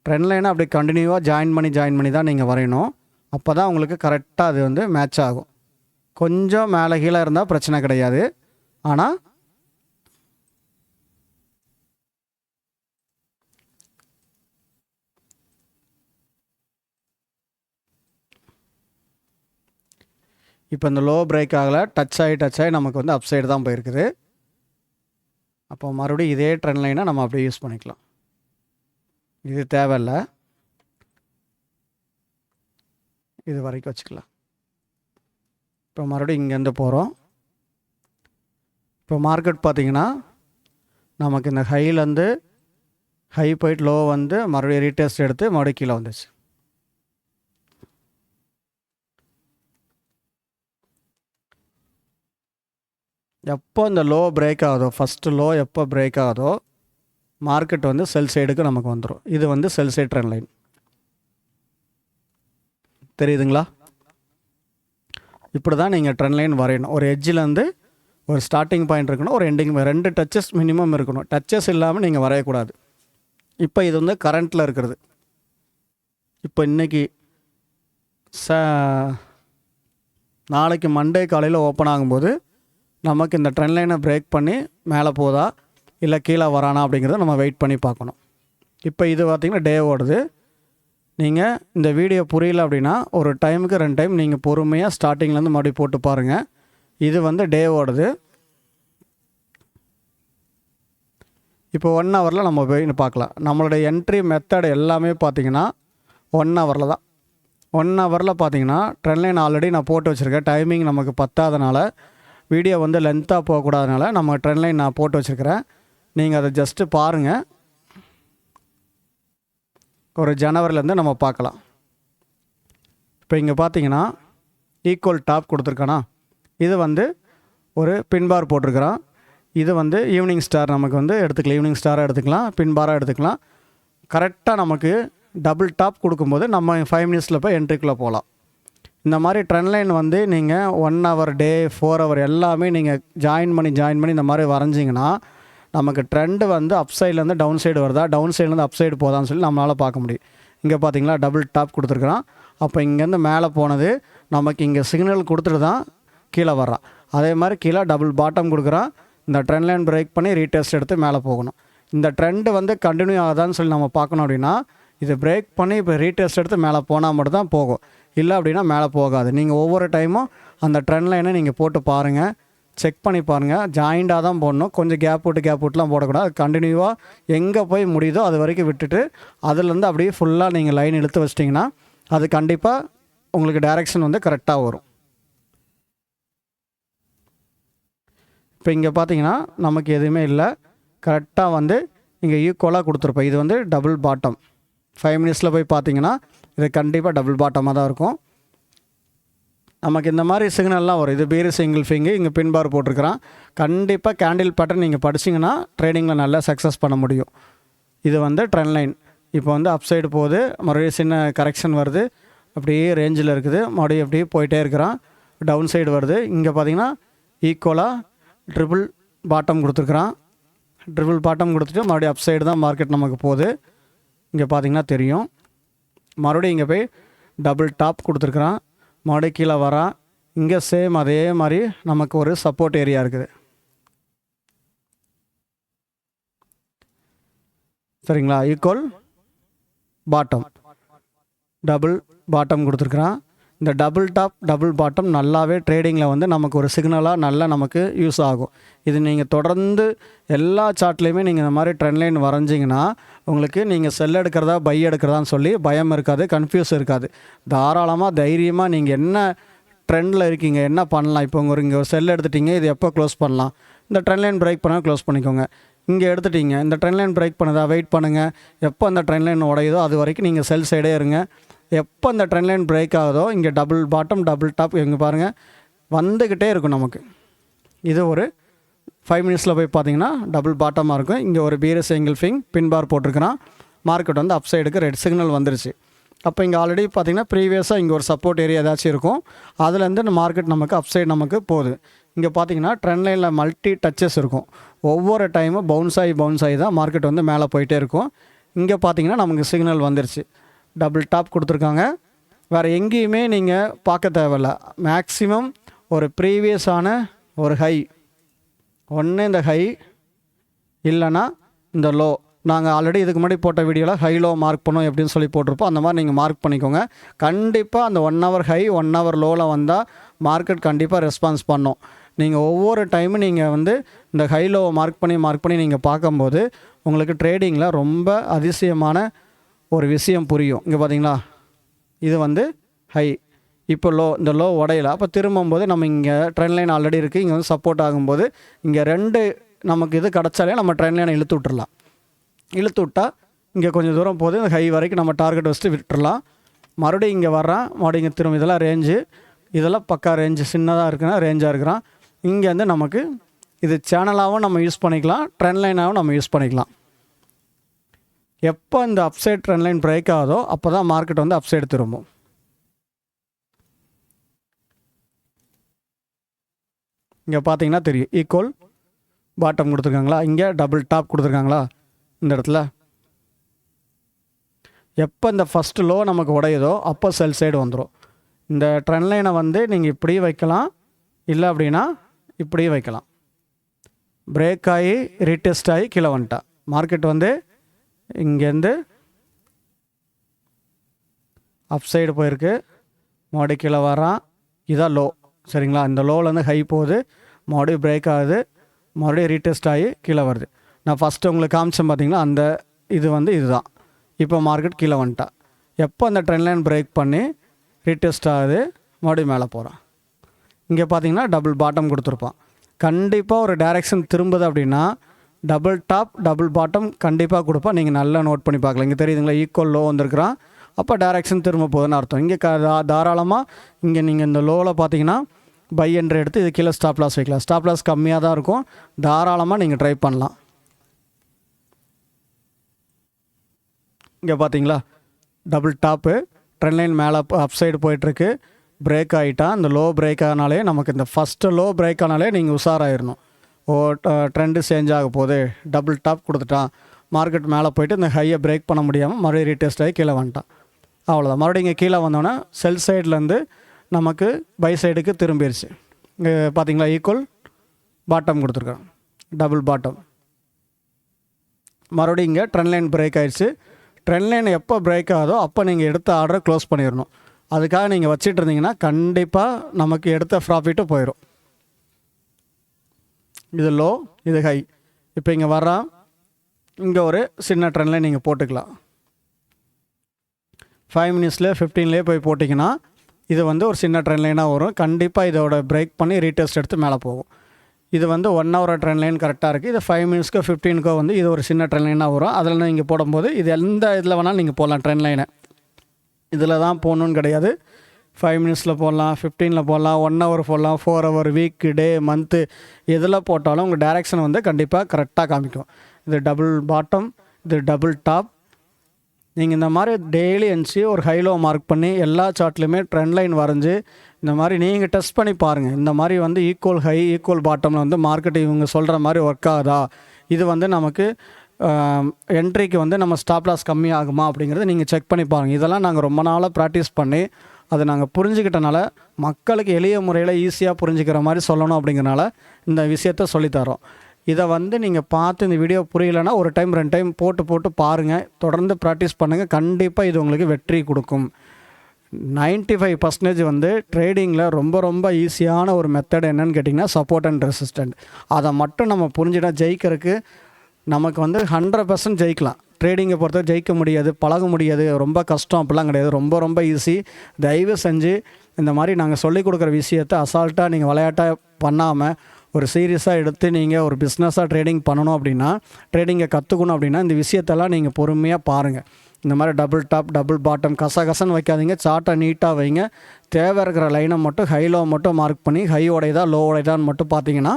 ட்ரெண்ட் லைனை அப்படி கண்டினியூவாக ஜாயின் பண்ணி தான் நீங்கள் வரையணும். அப்போ தான் உங்களுக்கு கரெக்டாக அது வந்து மேட்ச் ஆகும். கொஞ்சம் மேலே கீழே இருந்தால் பிரச்சனை கிடையாது. ஆனால் இப்போ இந்த லோ பிரேக் ஆகலை, டச் ஆகி நமக்கு வந்து அப் சைடு தான் போயிருக்குது. அப்போ மறுபடியும் இதே ட்ரெண்ட் லைனை நம்ம அப்படியே யூஸ் பண்ணிக்கலாம். இது தேவையில்லை, இது வரைக்கும் வச்சுக்கலாம். இப்போ மறுபடியும் இங்கேருந்து போகிறோம். இப்போ மார்க்கெட் பார்த்திங்கன்னா நமக்கு இந்த ஹைலேருந்து ஹை போயிட்டு லோ வந்து மறுபடியும் ரீடெஸ்ட் எடுத்து மறுபடியும் கீழே வந்துச்சு. எப்போ இந்த லோ பிரேக் ஆகுதோ, ஃபஸ்ட்டு லோ எப்போ பிரேக் ஆகுதோ மார்க்கெட் வந்து செல் சைடுக்கு நமக்கு வந்துடும். இது வந்து செல் சைடு ட்ரெண்ட் லைன். தெரியுதுங்களா? இப்படி தான் நீங்கள் ட்ரெண்ட் லைன் வரையணும். ஒரு எட்ஜிலேருந்து ஒரு ஸ்டார்டிங் பாயிண்ட் இருக்கணும், ஒரு எண்டிங் 2 டச்சஸ் மினிமம் இருக்கணும். டச்சஸ் இல்லாமல் நீங்கள் வரையக்கூடாது. இப்போ இது வந்து கரண்ட்டில் இருக்கிறது. இப்போ இன்றைக்கி நாளைக்கு மண்டே காலையில் ஓப்பன் ஆகும்போது நமக்கு இந்த ட்ரெண்ட் லைனை பிரேக் பண்ணி மேலே போதா இல்லை கீழே வரானா அப்படிங்கிறத நம்ம வெயிட் பண்ணி பார்க்கணும். இப்போ இது பார்த்திங்கன்னா டே ஓடுது. நீங்கள் இந்த வீடியோ புரியல அப்படின்னா ஒரு டைமுக்கு 2 டைம் நீங்கள் பொறுமையாக ஸ்டார்டிங்லேருந்து மறுபடியும் போட்டு பாருங்கள். இது வந்து டே ஓடுது. இப்போ 1 ஹவரில் நம்ம போய் பார்க்கலாம். நம்மளுடைய என்ட்ரி மெத்தட் எல்லாமே பார்த்திங்கன்னா 1 ஹவரில் தான். 1 ஹவரில் பார்த்திங்கன்னா ட்ரெண்ட் லைன் ஆல்ரெடி நான் போட்டு வச்சுருக்கேன். டைமிங் நமக்கு பத்தாதனால, வீடியோ வந்து லென்த்தாக போகக்கூடாதனால நம்ம ட்ரெண்ட் லைன் நான் போட்டு வச்சுருக்கிறேன். நீங்கள் அதை ஜஸ்ட்டு பாருங்கள். ஒரு ஜனவரிலேருந்து நம்ம பார்க்கலாம். இப்போ இங்கே பார்த்தீங்கன்னா ஈக்குவல் டாப் கொடுத்துருக்கானா, இது வந்து ஒரு பின்பார் போட்டிருக்கிறான். இது வந்து ஈவினிங் ஸ்டார் நமக்கு வந்து எடுத்துக்கலாம். ஈவினிங் ஸ்டாராக எடுத்துக்கலாம், பின்பாராக எடுத்துக்கலாம். கரெக்டாக நமக்கு டபுள் டாப் கொடுக்கும்போது நம்ம 5 மினிட்ஸில் போய் என்ட்ரிக்குள்ளே போகலாம். இந்த மாதிரி ட்ரெண்ட் லைன் வந்து நீங்கள் 1 ஹவர், டே, 4 ஹவர் எல்லாமே நீங்கள் ஜாயின் பண்ணி இந்த மாதிரி வரைஞ்சிங்கன்னா நமக்கு ட்ரெண்டு வந்து அப் சைட்லேருந்து டவுன் சைடு வருதா, டவுன் சைட்லேருந்து அப் சைடு போதான்னு சொல்லி நம்மளால் பார்க்க முடியும். இங்கே பார்த்தீங்களா டபுள் டாப் கொடுத்துருக்குறான். அப்போ இங்கேருந்து மேலே போனது நமக்கு இங்கே சிக்னல் கொடுத்துட்டு தான் கீழே வர்றான். அதே மாதிரி கீழே டபுள் பாட்டம் கொடுக்குறான், இந்த ட்ரெண்ட் லைன் பிரேக் பண்ணி ரீடெஸ்ட் எடுத்து மேலே போகணும். இந்த ட்ரெண்டு வந்து கண்டினியூ ஆகுதான்னு சொல்லி நம்ம பார்க்கணும். அப்படின்னா இது பிரேக் பண்ணி இப்போ ரீடெஸ்ட் எடுத்து மேலே போனால் மட்டும் தான் போகும், இல்லை அப்படின்னா மேலே போகாது. நீங்கள் ஒவ்வொரு டைமும் அந்த ட்ரெண்ட் லைனை நீங்கள் போட்டு பாருங்கள், செக் பண்ணி பாருங்கள். ஜாயிண்டாக தான் போடணும், கொஞ்சம் கேப் விட்டுலாம் போடக்கூடாது. கண்டினியூவாக எங்கே போய் முடியுதோ அது வரைக்கும் விட்டுட்டு அதுலேருந்து அப்படியே ஃபுல்லாக நீங்கள் லைன் இழுத்து வச்சிட்டிங்கன்னா அது கண்டிப்பாக உங்களுக்கு டைரெக்ஷன் வந்து கரெக்டாக வரும். இப்போ இங்கே பார்த்தீங்கன்னா நமக்கு எதுவுமே இல்லை, கரெக்டாக வந்து இங்கே ஈக்குவலாக கொடுத்துருப்போம். இது வந்து டபுள் பாட்டம். 5 மினிட்ஸில் போய் பார்த்தீங்கன்னா இது கண்டிப்பாக டபுள் பாட்டமாக தான் இருக்கும். நமக்கு இந்த மாதிரி சிக்னல்லாம் வரும். இது பேர் சிங்கிள் ஃபிங்கர், இங்கே பின் பார் போட்டிருக்கிறான். கண்டிப்பாக கேண்டில் பேட்டர்ன் நீங்கள் படிச்சிங்கன்னா ட்ரேடிங்கில் நல்லா சக்ஸஸ் பண்ண முடியும். இது வந்து ட்ரெண்ட் லைன். இப்போ வந்து அப் சைடு போகுது, மறுபடியும் சின்ன கரெக்ஷன் வருது, அப்படியே ரேஞ்சில் இருக்குது, மறுபடியும் அப்படியே போயிட்டே இருக்கிறான். டவுன் சைடு வருது. இங்கே பார்த்தீங்கன்னா ஈக்குவலாக ட்ரிபிள் பாட்டம் கொடுத்துருக்குறான். ட்ரிபிள் பாட்டம் கொடுத்துட்டு மறுபடியும் அப் சைடு தான் மார்க்கெட் நமக்கு போகுது. இங்கே பார்த்தீங்கன்னா தெரியும். மறுபடியும் இங்கே போய் டபுள் டாப் கொடுத்துருக்குறான், மறுபடியும் கீழே வரான். இங்கே சேம் அதே மாதிரி நமக்கு ஒரு சப்போர்ட் ஏரியா இருக்குது. சரிங்களா? ஈக்குவல் பாட்டம், டபுள் பாட்டம் கொடுத்துருக்குறான். இந்த டபுள் டாப் டபுள் பாட்டம் நல்லாவே ட்ரேடிங்கில் வந்து நமக்கு ஒரு சிக்னலாக நல்லா நமக்கு யூஸ் ஆகும். இது நீங்கள் தொடர்ந்து எல்லா சார்ட்லேயுமே நீங்கள் இந்த மாதிரி ட்ரெண்ட் லைன் வரைஞ்சிங்கன்னா உங்களுக்கு நீங்கள் செல் எடுக்கிறதா பை எடுக்கிறதான்னு சொல்லி பயம் இருக்காது, கன்ஃபியூஸ் இருக்காது. தாராளமாக தைரியமாக நீங்கள் என்ன ட்ரெண்டில் இருக்கீங்க, என்ன பண்ணலாம். இப்போ இங்கே ஒரு செல் எடுத்துட்டீங்க, இது எப்போ க்ளோஸ் பண்ணலாம், இந்த ட்ரெண்ட் லைன் பிரேக் பண்ணால் க்ளோஸ் பண்ணிக்கோங்க. இங்கே எடுத்துட்டீங்க, இந்த ட்ரெண்ட் லைன் பிரேக் பண்ணுதா, வெயிட் பண்ணுங்கள். எப்போ அந்த ட்ரெண்ட் லைன் உடையுதோ அது வரைக்கும் நீங்கள் செல் சைடே இருங்க. எப்போ அந்த ட்ரெண்ட் லைன் பிரேக் ஆகுதோ இங்கே டபுள் பாட்டம் டபுள் டாப் இங்கே பாருங்கள் வந்துக்கிட்டே இருக்கும் நமக்கு. இது ஒரு 5 மினிட்ஸில் போய் பார்த்தீங்கன்னா டபுள் பாட்டமாக இருக்கும். இங்கே ஒரு பீரஸ் சிங்கிள் ஃபிங் பின் பார் போட்டிருக்கிறான். மார்க்கெட் வந்து அப் சைடுக்கு ரெட் சிக்னல் வந்துருச்சு. அப்போ இங்கே ஆல்ரெடி பார்த்தீங்கன்னா ப்ரீவியஸாக இங்கே ஒரு சப்போர்ட் ஏரியா ஏதாச்சும் இருக்கும், அதுலேருந்து இந்த மார்க்கெட் நமக்கு அப் சைடு நமக்கு போகுது. இங்கே பார்த்தீங்கன்னா ட்ரெண்ட் லைனில் மல்டி டச்சஸ் இருக்கும். ஒவ்வொரு டைமும் பவுன்ஸ் ஆகி தான் மார்க்கெட் வந்து மேலே போயிட்டே இருக்கும். இங்கே பார்த்தீங்கன்னா நமக்கு சிக்னல் வந்துருச்சு, டபுள் டாப் கொடுத்துருக்காங்க. வேறு எங்கேயுமே நீங்கள் பார்க்க தேவையில்ல. மேக்ஸிமம் ஒரு ப்ரீவியஸான ஒரு ஹை ஒன்று, இந்த ஹை இல்லைன்னா இந்த லோ. நாங்கள் ஆல்ரெடி இதுக்கு முன்னாடி போட்ட வீடியோவில் ஹை லோ மார்க் பண்ணோம் எப்படின்னு சொல்லி போட்டிருப்போம். அந்த மாதிரி நீங்கள் மார்க் பண்ணிக்கோங்க. கண்டிப்பாக அந்த 1 ஹவர் ஹை 1 ஹவர் லோவில் வந்தால் மார்க்கெட் கண்டிப்பாக ரெஸ்பான்ஸ் பண்ணோம். நீங்கள் ஒவ்வொரு டைமும் நீங்கள் வந்து இந்த ஹை லோவை மார்க் பண்ணி நீங்கள் பார்க்கும்போது உங்களுக்கு ட்ரேடிங்கில் ரொம்ப அதிசயமான ஒரு விஷயம் புரியும். இங்கே பார்த்தீங்களா, இது வந்து ஹை, இப்போ லோ, இந்த லோ உடையில. அப்போ திரும்பும்போது நம்ம இங்கே ட்ரெண்ட் லைன் ஆல்ரெடி இருக்குது, இங்கே வந்து சப்போர்ட் ஆகும்போது இங்கே 2 நமக்கு இது கிடச்சாலே நம்ம ட்ரெண்ட் லைனை இழுத்து விட்டுறலாம். இழுத்து விட்டால் இங்கே கொஞ்சம் தூரம் போகுது, இந்த ஹை வரைக்கும் நம்ம டார்கெட் வச்சுட்டு விட்டுறலாம். மறுபடியும் இங்கே வர்றான், மறுபடியும் இங்கே திரும்ப. இதெல்லாம் ரேஞ்சு, இதெல்லாம் பக்கா ரேஞ்சு, சின்னதாக இருக்குன்னா ரேஞ்சாக இருக்கிறான். இங்கேருந்து நமக்கு இது சேனலாகவும் நம்ம யூஸ் பண்ணிக்கலாம், ட்ரெண்ட் லைனாகவும் நம்ம யூஸ் பண்ணிக்கலாம். எப்போ இந்த அப்சைட் ட்ரெண்ட் லைன் பிரேக் ஆகுதோ அப்போ தான் மார்க்கெட் வந்து அப்சைடு திரும்பும். இங்கே பார்த்தீங்கன்னா தெரியும், ஈக்குவல் பாட்டம் கொடுத்துருக்காங்களா, இங்கே டபுள் டாப் கொடுத்துருக்காங்களா. இந்த இடத்துல எப்போ இந்த ஃபஸ்ட்டு லோ நமக்கு உடையுதோ அப்போ செல் சைடு வந்துடும். இந்த ட்ரெண்ட் லைனை வந்து நீங்கள் இப்படி வைக்கலாம், இல்லை அப்படின்னா இப்படி வைக்கலாம். பிரேக் ஆகி ரீடெஸ்ட் ஆகி கீழே வந்துட்டா மார்க்கெட் வந்து இங்கேருந்து அப் சைடு போயிருக்கு, மறுபடியும் கீழே வரான். இதான் லோ, சரிங்களா? இந்த லோவிலேருந்து ஹை போகுது, மறுபடியும் பிரேக் ஆகுது, மறுபடியும் ரீடெஸ்ட் ஆகி கீழே வருது. நான் ஃபஸ்ட்டு உங்களுக்கு காமிச்சேன் பார்த்தீங்களா, அந்த இது வந்து இதுதான். இப்போ மார்க்கெட் கீழே வந்துட்டா. எப்போ அந்த ட்ரெண்ட் லைன் பிரேக் பண்ணி ரீடெஸ்ட் ஆகுது, மறுபடியும் மேலே போகிறான். இங்கே பார்த்தீங்கன்னா டபுள் பாட்டம் கொடுத்துருப்பான். கண்டிப்பாக ஒரு டைரெக்ஷன் திரும்புது அப்படின்னா டபுள் டாப் டபுள் பாட்டம் கண்டிப்பாக கொடுப்பான். நீங்கள் நல்லா நோட் பண்ணி பார்க்கலாம். இங்கே தெரியுதுங்களா, ஈக்குவல் லோ வந்திருக்கிறான், அப்போ டைரெக்ஷன் திரும்ப போகுதுன்னு அர்த்தம். இங்கே தாராளமாக இங்கே நீங்கள் இந்த லோவில் பார்த்தீங்கன்னா பை என்ட்ரி எடுத்து இது கீழே ஸ்டாப் லாஸ் வைக்கலாம். ஸ்டாப் லாஸ் கம்மியாக தான் இருக்கும், தாராளமாக நீங்கள் ட்ரை பண்ணலாம். இங்கே பார்த்தீங்களா, டபுள் டாப்பு ட்ரெண்ட் லைன் மேலே அப் சைடு போயிட்டுருக்கு, பிரேக் ஆகிட்டான். இந்த லோ பிரேக் ஆனாலே நமக்கு இந்த ஃபஸ்ட்டு லோ பிரேக் ஆனாலே நீங்கள் உஷாராயிடணும். ட்ரெண்டு சேஞ்ச் ஆக போகுது, டபுள் டாப் கொடுத்துட்டான், மார்க்கெட் மேலே போயிட்டு இந்த ஹையை பிரேக் பண்ண முடியாமல் மறுபடியும் ரீடெஸ்ட் ஆகி கீழே வந்துட்டான். அவ்வளோதான். மறுபடியும் இங்கே கீழே வந்தோன்னே செல் சைட்லேருந்து நமக்கு பை சைடுக்கு திரும்பிடுச்சு. இங்கே பார்த்தீங்களா, ஈக்குவல் பாட்டம் கொடுத்துருக்கான். Double bottom. மறுபடியும் இங்கே ட்ரெண்ட் லைன் பிரேக் ஆயிடுச்சு. ட்ரெண்ட் லைன் எப்போ பிரேக் ஆகுதோ அப்போ நீங்கள் எடுத்த ஆர்டரை க்ளோஸ் பண்ணிடணும். அதுக்காக நீங்கள் வச்சுட்டு இருந்தீங்கன்னா கண்டிப்பாக நமக்கு எடுத்த ப்ராஃபிட்டு போயிடும். இது லோ, இது ஹை. இப்போ இங்கே வர்றான், இங்கே ஒரு சின்ன ட்ரெண்ட் லைன் நீங்கள் போட்டுக்கலாம். 5 மினிட்ஸ்லேயே 15லேயே போய் போட்டிங்கன்னா இது வந்து ஒரு சின்ன ட்ரெண்ட் லைனாக வரும். கண்டிப்பாக இதோட பிரேக் பண்ணி ரீடெஸ்ட் எடுத்து மேலே போகும். இது வந்து 1 ஹவர் ட்ரெண்ட் லைன் கரெக்டாக இருக்குது. இது 5 மினிட்ஸ்க்கோ 15க்கோ வந்து இது ஒரு சின்ன ட்ரெண்ட் லைனாக வரும். அதில் நீங்கள் போடும்போது இது எந்த இதில் வேணாலும் நீங்கள் போடலாம். ட்ரெண்ட் லைனை இதில் தான் போகணுன்னு கிடையாது. 5 மினிட்ஸில் போடலாம், 15ல் போடலாம், 1 ஹவர் போடலாம், 4 ஹவர், வீக்கு, டே, மந்த்து, எதில் போட்டாலும் உங்கள் டைரெக்ஷன் வந்து கண்டிப்பாக கரெக்டாக காமிக்கும். இது டபுள் பாட்டம், இது டபுள் டாப். நீங்கள் இந்த மாதிரி டெய்லி என்சி ஒரு ஹைலோ மார்க் பண்ணி எல்லா சார்ட்லையுமே ட்ரெண்ட் லைன் வரைஞ்சி இந்த மாதிரி நீங்கள் டெஸ்ட் பண்ணி பாருங்கள். இந்த மாதிரி வந்து ஈக்குவல் ஹை ஈக்குவல் பாட்டமில் வந்து மார்க்கெட் இவங்க சொல்கிற மாதிரி ஒர்க் ஆகுதா, இது வந்து நமக்கு என்ட்ரிக்கு வந்து நம்ம ஸ்டாப் லாஸ் கம்மியாகுமா அப்படிங்கிறத நீங்கள் செக் பண்ணி பாருங்கள். இதெல்லாம் நாங்கள் ரொம்ப நாளாக ப்ராக்டிஸ் பண்ணி அதை நாங்கள் புரிஞ்சுக்கிட்டனால மக்களுக்கு எளிய முறையில் ஈஸியாக புரிஞ்சுக்கிற மாதிரி சொல்லணும் அப்படிங்கிறனால இந்த விஷயத்த சொல்லித்தரோம். இதை வந்து நீங்கள் பார்த்து இந்த வீடியோ புரியலைன்னா ஒரு டைம் 2 டைம் போட்டு பாருங்கள். தொடர்ந்து ப்ராக்டிஸ் பண்ணுங்கள். கண்டிப்பாக இது உங்களுக்கு வெற்றி கொடுக்கும். 95% வந்து ட்ரேடிங்கில் ரொம்ப ஈஸியான ஒரு மெத்தட் என்னன்னு கேட்டிங்கன்னா சப்போர்ட் அண்ட் ரெசிஸ்டன்ட். அதை மட்டும் நம்ம புரிஞ்சுட்டா ஜெயிக்கிறதுக்கு நமக்கு வந்து 100% ஜெயிக்கலாம். ட்ரேடிங்கை பொறுத்த ஜெயிக்க முடியாது, பழக முடியாது, ரொம்ப கஷ்டம் அப்படிலாம் கிடையாது. ரொம்ப ஈஸி. தயவு செஞ்சு இந்த மாதிரி நாங்கள் சொல்லிக் கொடுக்குற விஷயத்தை அசால்ட்டாக நீங்கள் விளையாட்டாக பண்ணாமல் ஒரு சீரியஸாக எடுத்து நீங்கள் ஒரு பிஸ்னஸாக ட்ரேடிங் பண்ணணும் அப்படின்னா, ட்ரேடிங்கை கற்றுக்கணும் அப்படின்னா இந்த விஷயத்தெல்லாம் நீங்கள் பொறுமையாக பாருங்கள். இந்த மாதிரி டபுள் டாப், டபுள் பாட்டம் கசகசன்னு வைக்காதீங்க. சார்ட்டை நீட்டாக வைங்க. தேவை இருக்கிற லைனை மட்டும் ஹைலோ மட்டும் மார்க் பண்ணி ஹை உடையதா லோ உடையதான்னு மட்டும் பார்த்தீங்கன்னா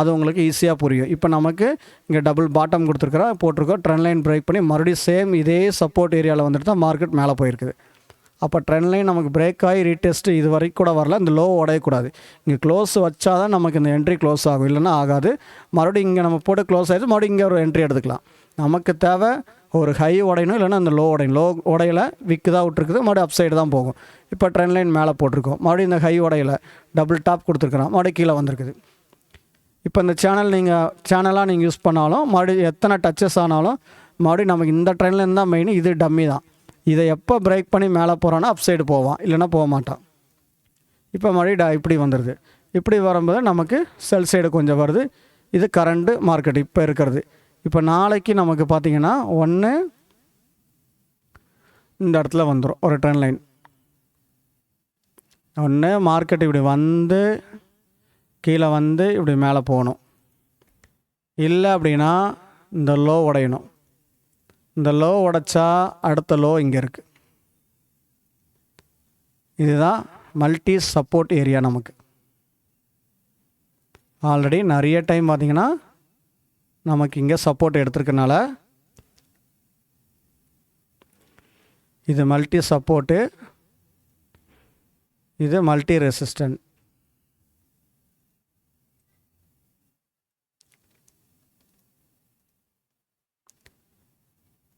அது உங்களுக்கு ஈஸியாக புரியும். இப்போ நமக்கு இங்கே டபுள் பாட்டம் போட்டிருக்கோம். ட்ரெண்ட் லைன் பிரேக் பண்ணி மறுபடியும் சேம் இதே சப்போர்ட் ஏரியாவில் வந்துட்டு தான் மார்க்கெட் மேலே போயிருக்குது. அப்போ ட்ரெண்ட் லைன் நமக்கு பிரேக் ஆகி ரீடெஸ்ட்டு இது வரைக்கும் கூட வரல. இந்த லோ உடையக்கூடாது. இங்கே க்ளோஸ் வச்சா தான் நமக்கு இந்த என்ட்ரி க்ளோஸ் ஆகும், இல்லைன்னா ஆகாது. மறுபடியும் இங்கே நம்ம போட்டு க்ளோஸ் ஆகிடுது, மறுபடியும் இங்கே ஒரு என்ட்ரி எடுத்துக்கலாம். நமக்கு தேவை ஒரு ஹை உடையணும், இல்லைன்னா அந்த லோ உடையணும். லோ உடையில விக்கு தான் விட்டுருக்குது, மறுபடியும் அப் சைடு தான் போகும். இப்போ ட்ரெண்ட் லைன் மேலே போட்டிருக்கோம், மறுபடியும் இந்த ஹை உடையில டபுள் டாப் கொடுத்துருக்குறோம், மறுபடியும் கீழே வந்திருக்குது. இப்போ இந்த சேனலாக நீங்கள் யூஸ் பண்ணாலும் மறுபடியும் எத்தனை டச்சஸ் ஆனாலும் மறுபடியும் நமக்கு இந்த ட்ரெண்ட் லைன் தான் மெயின். இது டம்மி தான். இதை எப்போ பிரேக் பண்ணி மேலே போகிறான்னா அப் சைடு போவான், இல்லைன்னா போக மாட்டான். இப்போ மறுபடியும் இப்படி வந்துடுது. இப்படி வரும்போது நமக்கு செல் சைடு கொஞ்சம் வருது. இது கரண்ட் மார்க்கெட் இப்போ இருக்கிறது. இப்போ நாளைக்கு நமக்கு பார்த்திங்கன்னா ஒன்று இந்த இடத்துல வந்துடும் ஒரு ட்ரெண்ட் லைன். ஒன்று மார்க்கெட் இப்படி வந்து கீழே வந்து இப்படி மேலே போகணும், இல்லை அப்படின்னா இந்த லோ உடையணும். இந்த லோ உடைச்சா அடுத்த லோ இங்கே இருக்குது. இதுதான் மல்டி சப்போர்ட் ஏரியா. நமக்கு ஆல்ரெடி நிறைய டைம் பார்த்திங்கன்னா நமக்கு இங்கே சப்போர்ட் எடுத்துருக்கனால இது மல்டி சப்போர்ட்டு, இது மல்டி ரெசிஸ்டன்ட்.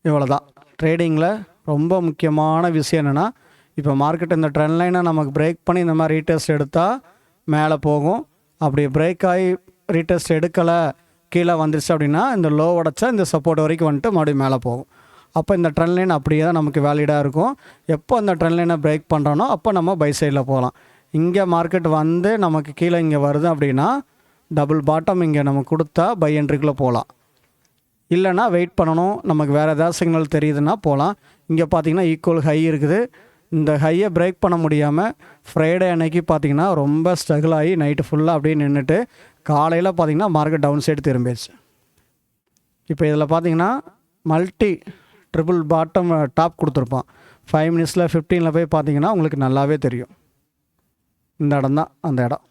இவ்வளோதான். ட்ரேடிங்கில் ரொம்ப முக்கியமான விஷயம் என்னென்னா, இப்போ மார்க்கெட் இந்த ட்ரெண்ட் லைனை நமக்கு பிரேக் பண்ணி இந்த மாதிரி ரீடெஸ்ட் எடுத்தால் மேலே போகும். அப்படி பிரேக் ஆகி ரீடெஸ்ட் எடுக்கலை கீழே வந்துருச்சு அப்படின்னா இந்த லோ உடைச்சா இந்த சப்போர்ட் வரைக்கும் வந்துட்டு மறுபடியும் மேலே போகும். அப்போ இந்த ட்ரெண்ட் லைன் அப்படியே தான் நமக்கு வேலிடாக இருக்கும். எப்போ அந்த ட்ரெண்ட் லைனை பிரேக் பண்ணுறோனோ அப்போ நம்ம பை சைடில் போகலாம். இங்கே மார்க்கெட் வந்து நமக்கு கீழே இங்கே வருது அப்படின்னா டபுள் பாட்டம் இங்கே நம்ம கொடுத்தா பை என்ட்ரிக்குள்ளே போகலாம். இல்லைனா வெயிட் பண்ணணும், நமக்கு வேறு ஏதாவது சிக்னல் தெரியுதுன்னா போகலாம். இங்கே பார்த்திங்கன்னா ஈக்குவல் ஹை இருக்குது. இந்த ஹையை பிரேக் பண்ண முடியாமல் ஃப்ரைடே அன்னைக்கு பார்த்திங்கன்னா ரொம்ப ஸ்ட்ரகிள் ஆகி நைட்டு ஃபுல்லாக அப்படியே நின்றுட்டு காலையில் பார்த்திங்கன்னா மார்க்கெட் டவுன் சைடு திரும்பிடுச்சு. இப்போ இதில் பார்த்திங்கன்னா மல்டி ட்ரிபிள் பாட்டம் டாப் கொடுத்துருப்பான். 5 மினிட்ஸில் 15ல் போய் பார்த்திங்கன்னா உங்களுக்கு நல்லாவே தெரியும். இந்த இடம் தான் அந்த இடம்.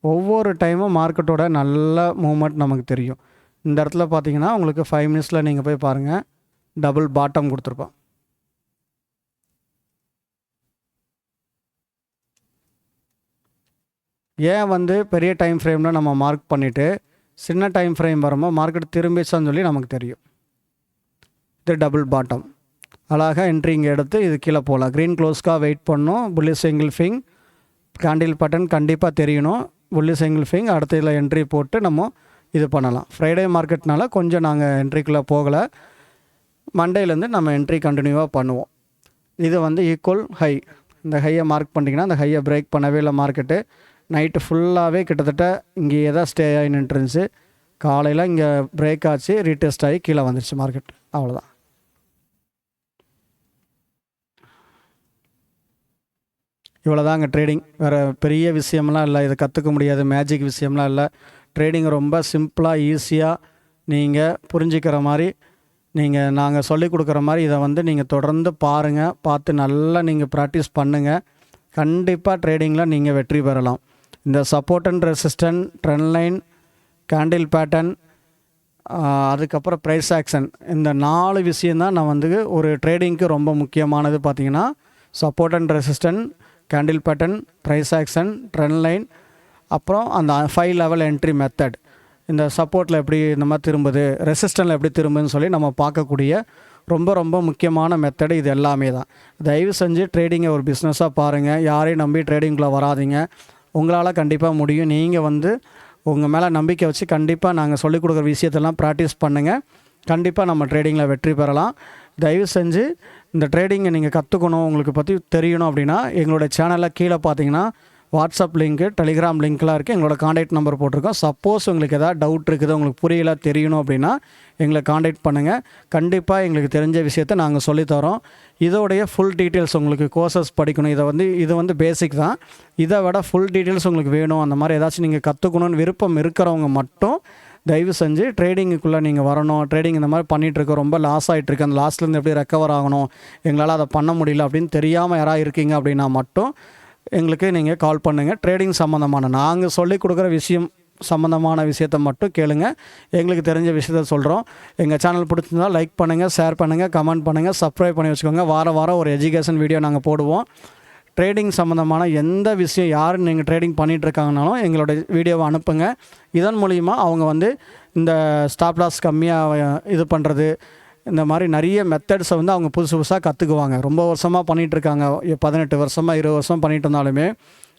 ஒவ்வொரு டைமும் மார்க்கெட்டோட நல்ல மூவ்மெண்ட் நமக்கு தெரியும். இந்த இடத்துல பார்த்தீங்கன்னா உங்களுக்கு 5 மினிட்ஸில் நீங்கள் போய் பாருங்கள், டபுள் பாட்டம் கொடுத்துருப்பான். ஏன் வந்து பெரிய டைம் ஃப்ரேமில் நம்ம மார்க் பண்ணிவிட்டு சின்ன டைம் ஃப்ரேம் வரும்போது மார்க்கெட் திரும்பிச்சான்னு சொல்லி நமக்கு தெரியும். இது டபுள் பாட்டம். அழகாக என்ட்ரி இங்கே எடுத்து இது கீழே போகலாம். க்ரீன் க்ளோஸ்க்காக வெயிட் பண்ணோம். புல்லிஷ் எங்கில்ஃபிங் கேண்டில் பேட்டர்ன் கண்டிப்பாக தெரியணும். புல்லி சிங்கிள் அடுத்த இதில் என்ட்ரி போட்டு நம்ம இது பண்ணலாம். ஃப்ரைடே மார்க்கெட்னால கொஞ்சம் நாங்கள் என்ட்ரிக்குள்ளே போகலை. மண்டேலேருந்து நம்ம என்ட்ரி கண்டினியூவாக பண்ணுவோம். இது வந்து ஈக்குவல் ஹை. இந்த ஹையை மார்க் பண்ணிங்கன்னா அந்த ஹையை பிரேக் பண்ணவே இல்லை மார்க்கெட்டு. நைட்டு ஃபுல்லாகவே கிட்டத்தட்ட இங்கேயே தான் ஸ்டே ஆகி நின்றுருந்துச்சு. காலையில் இங்கே பிரேக் ஆச்சு, ரீடெஸ்ட் ஆகி கீழே வந்துருச்சு மார்க்கெட். அவ்வளோதான். இவ்வளோதாங்க ட்ரேடிங். வேறு பெரிய விஷயம்லாம் இல்லை, இதை கற்றுக்க முடியாது மேஜிக் விஷயம்லாம் இல்லை. ட்ரேடிங் ரொம்ப சிம்பிளாக ஈஸியாக நீங்கள் புரிஞ்சிக்கிற மாதிரி நாங்கள் சொல்லிக் கொடுக்குற மாதிரி இதை வந்து நீங்கள் தொடர்ந்து பாருங்கள். பார்த்து நல்லா நீங்கள் ப்ராக்டிஸ் பண்ணுங்கள். கண்டிப்பாக ட்ரேடிங்கில் நீங்கள் வெற்றி பெறலாம். இந்த support and resistant, trend line, candle pattern, அதுக்கப்புறம் ப்ரைஸ் ஆக்ஷன், இந்த 4 விஷயந்தான் நான் வந்து ஒரு ட்ரேடிங்க்கு ரொம்ப முக்கியமானது. பார்த்திங்கன்னா support and resistant, candle pattern, price action, trend line, அப்புறம் அந்த 5 லெவல் என்ட்ரி மெத்தட். இந்த சப்போர்ட்டில் எப்படி இந்த மாதிரி திரும்புது, ரெசிஸ்டன்ட்டில் எப்படி திரும்புதுன்னு சொல்லி நம்ம பார்க்கக்கூடிய ரொம்ப ரொம்ப முக்கியமான மெத்தடு இது எல்லாமே தான். தயவு செஞ்சு ட்ரேடிங்கை ஒரு பிஸ்னஸாக பாருங்கள். யாரையும் நம்பி ட்ரேடிங்குள்ளே வராதிங்க. உங்களால் கண்டிப்பாக முடியும். நீங்கள் வந்து உங்கள் மேலே நம்பிக்கை வச்சு கண்டிப்பாக நாங்கள் சொல்லிக் கொடுக்குற விஷயத்தெல்லாம் ப்ராக்டிஸ் பண்ணுங்கள். கண்டிப்பாக நம்ம ட்ரேடிங்கில் வெற்றி பெறலாம். தயவு செஞ்சு இந்த ட்ரேடிங்கை நீங்கள் கற்றுக்கணும், உங்களுக்கு பற்றி தெரியணும் அப்படின்னா எங்களோட சேனலில் கீழே பார்த்தீங்கன்னா வாட்ஸ்அப் லிங்க்கு, டெலிகிராம் லிங்க்லாம் இருக்குது. எங்களோட காண்டாக்ட் நம்பர் போட்டிருக்கோம். சப்போஸ் உங்களுக்கு எதாவது டவுட் இருக்குது, உங்களுக்கு புரியல தெரியணும் அப்படின்னா எங்களை காண்டாக்ட் பண்ணுங்கள். கண்டிப்பாக எங்களுக்கு தெரிஞ்ச விஷயத்தை நாங்கள் சொல்லித்தரோம். இதோடைய ஃபுல் டீட்டெயில்ஸ் உங்களுக்கு கோர்சஸ் படிக்கணும், இது வந்து பேசிக் தான். இதை விட ஃபுல் டீட்டெயில்ஸ் உங்களுக்கு வேணும், அந்த மாதிரி ஏதாச்சும் நீங்கள் கற்றுக்கணுன்னு விருப்பம் இருக்கிறவங்க மட்டும் தயவு செஞ்சு ட்ரேடிங்குக்குள்ளே நீங்கள் வரணும். ட்ரேடிங் இந்த மாதிரி பண்ணிகிட்ருக்கோம், ரொம்ப லாஸ் ஆகிட்டுருக்கு, அந்த லாஸ்ட்லேருந்து எப்படி ரெக்கவர் ஆகணும், எங்களால் அதை பண்ண முடியல அப்படின்னு தெரியாமல் யாராவது இருக்கீங்க அப்படின்னா மட்டும் எங்களுக்கு நீங்கள் கால் பண்ணுங்கள். ட்ரேடிங் சம்மந்தமான நாங்கள் சொல்லிக் கொடுக்குற விஷயம் சம்மந்தமான விஷயத்தை மட்டும் கேளுங்க. எங்களுக்கு தெரிஞ்ச விஷயத்த சொல்கிறோம். எங்கள் சேனல் பிடிச்சிருந்தால் லைக் பண்ணுங்கள், ஷேர் பண்ணுங்கள், கமெண்ட் பண்ணுங்கள், சப்ஸ்கிரைப் பண்ணி வச்சுக்கோங்க. வாரம் ஒரு எஜுகேஷன் வீடியோ நாங்கள் போடுவோம். ட்ரேடிங் சம்மந்தமான எந்த விஷயம் யார் நீங்கள் ட்ரேடிங் பண்ணிகிட்ருக்காங்கனாலும் எங்களோட வீடியோவை அனுப்புங்க. இதன் மூலிமா அவங்க வந்து இந்த ஸ்டாப் லாஸ் கம்மியாக இது பண்ணுறது, இந்த மாதிரி நிறைய மெத்தட்ஸை வந்து அவங்க புதுசாக கற்றுக்குவாங்க. ரொம்ப வருஷமாக பண்ணிகிட்ருக்காங்க, 18 வருஷமாக 20 வருஷம் பண்ணிகிட்டு இருந்தாலுமே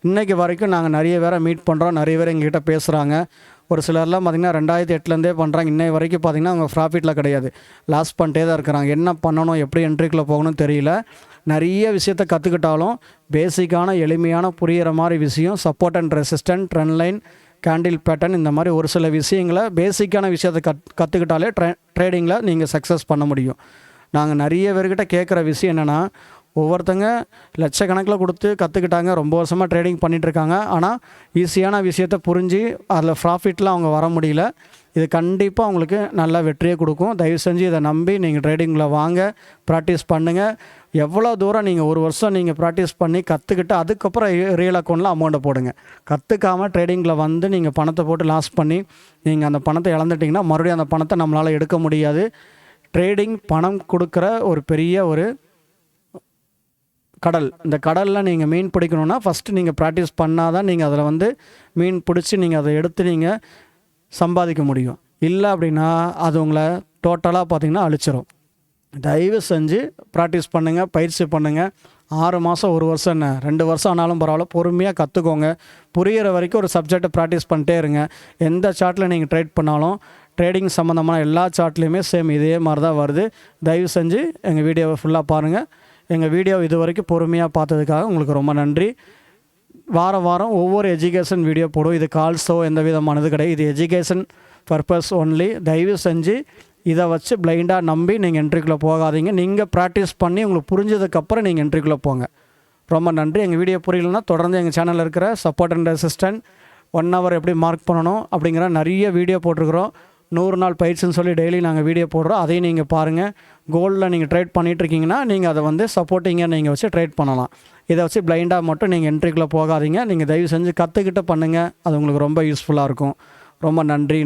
இன்றைக்கி வரைக்கும் நாங்கள் நிறைய பேரை மீட் பண்ணுறோம். நிறைய பேர் எங்ககிட்ட பேசுகிறாங்க. ஒரு சிலர்லாம் பார்த்திங்கன்னா 2008லேருந்தே பண்ணுறாங்க. இன்னை வரைக்கும் பார்த்திங்கன்னா அவங்க ப்ராஃபிட்டில் கிடையாது, லாஸ் பண்ணிட்டே தான் இருக்கிறாங்க. என்ன பண்ணணும், எப்படி என்ட்ரிக்குள்ளே போகணும்னு தெரியல. நிறைய விஷயத்த கற்றுக்கிட்டாலும் பேசிக்கான எளிமையான புரிகிற மாதிரி விஷயம் support and resistant, trend line, candle pattern, இந்த மாதிரி ஒரு சில விஷயங்களை பேசிக்கான விஷயத்தை கற்றுக்கிட்டாலே ட்ரேடிங்கில் நீங்கள் சக்ஸஸ் பண்ண முடியும். நாங்கள் நிறைய பேர்கிட்ட கேட்குற விஷயம் என்னென்னா, ஒவ்வொருத்தங்க லட்சக்கணக்கில் கொடுத்து கற்றுக்கிட்டாங்க, ரொம்ப வருஷமாக ட்ரேடிங் பண்ணிகிட்ருக்காங்க. ஆனால் ஈஸியான விஷயத்தை புரிஞ்சு அதில் ப்ராஃபிட்டில் அவங்க வர முடியல. இது கண்டிப்பாக உங்களுக்கு நல்ல வெற்றியை கொடுக்கும். தயவு செஞ்சு இதை நம்பி நீங்கள் ட்ரேடிங்கில் வாங்க, ப்ராக்டிஸ் பண்ணுங்கள். எவ்வளோ தூரம் நீங்கள் ஒரு வருஷம் நீங்கள் ப்ராக்டிஸ் பண்ணி கற்றுக்கிட்டு அதுக்கப்புறம் ரியல் அக்கௌண்ட்டில் அமௌண்ட்டை போடுங்க. கற்றுக்காமல் ட்ரேடிங்கில் வந்து நீங்கள் பணத்தை போட்டு லாஸ் பண்ணி நீங்கள் அந்த பணத்தை இழந்துட்டிங்கன்னா மறுபடியும் அந்த பணத்தை நம்மளால் எடுக்க முடியாது. ட்ரேடிங் பணம் கொடுக்குற ஒரு பெரிய ஒரு கடல். இந்த கடலில் நீங்கள் மீன் பிடிக்கணுன்னா ஃபஸ்ட்டு நீங்கள் ப்ராக்டிஸ் பண்ணால் தான் நீங்கள் அதில் வந்து மீன் பிடிச்சி நீங்கள் அதை எடுத்து நீங்கள் சம்பாதிக்க முடியும். இல்லை அப்படின்னா அது உங்களை டோட்டலாக பார்த்திங்கன்னா அழிச்சிரும். தயவு செஞ்சு ப்ராக்டிஸ் பண்ணுங்கள், பயிற்சி பண்ணுங்கள். 6 மாதம் 1 வருஷம் என்ன 2 வருஷம் ஆனாலும் பரவாயில்ல, பொறுமையாக கற்றுக்கோங்க. புரிகிற வரைக்கும் ஒரு சப்ஜெக்டை ப்ராக்டிஸ் பண்ணிட்டே இருங்க. எந்த சார்ட்டில் நீங்கள் ட்ரேட் பண்ணாலும் ட்ரேடிங் சம்மந்தமான எல்லா சார்ட்லேயுமே சேம் இதே மாதிரி தான் வருது. தயவு செஞ்சு எங்கள் வீடியோவை ஃபுல்லாக பாருங்கள். எங்கள் வீடியோ இது வரைக்கும் பொறுமையாக பார்த்ததுக்காக உங்களுக்கு ரொம்ப நன்றி. வாரம் ஒவ்வொரு எஜுகேஷன் வீடியோ போடும். இது கால்ஸோ எந்த விதமானது கிடையாது. இது எஜுகேஷன் பர்பஸ் ஒன்லி. தயவு செஞ்சு இதை வச்சு பிளைண்டாக நம்பி நீங்கள் என்ட்ரிக்குள்ளே போகாதீங்க. நீங்கள் ப்ராக்டிஸ் பண்ணி உங்களுக்கு புரிஞ்சதுக்கப்புறம் நீங்கள் என்ட்ரிக்குள்ளே போங்க. ரொம்ப நன்றி. எங்கள் வீடியோ புரியலன்னா தொடர்ந்து எங்கள் சேனலில் இருக்கிற சப்போர்ட் அண்ட் ரெசிஸ்டன்ட் 1 hour எப்படி மார்க் பண்ணணும் அப்படிங்கிற நிறைய வீடியோ போட்டிருக்கிறோம். 100 நாள் பயிற்சின்னு சொல்லி டெய்லி நாங்கள் வீடியோ போடுறோம். அதையும் நீங்கள் பாருங்கள். கோல்டில் நீங்கள் ட்ரேட் பண்ணிகிட்ருக்கீங்கன்னா நீங்கள் அதை வந்து சப்போர்ட்டிங்காக நீங்கள் வச்சு ட்ரேட் பண்ணலாம். இதை வச்சு பிளைண்டாக மட்டும் நீங்கள் என்ட்ரிக்குள்ளே போகாதீங்க. நீங்கள் தயவு செஞ்சு கற்றுக்கிட்டு பண்ணுங்கள். அது உங்களுக்கு ரொம்ப யூஸ்ஃபுல்லாக இருக்கும். ரொம்ப நன்றி.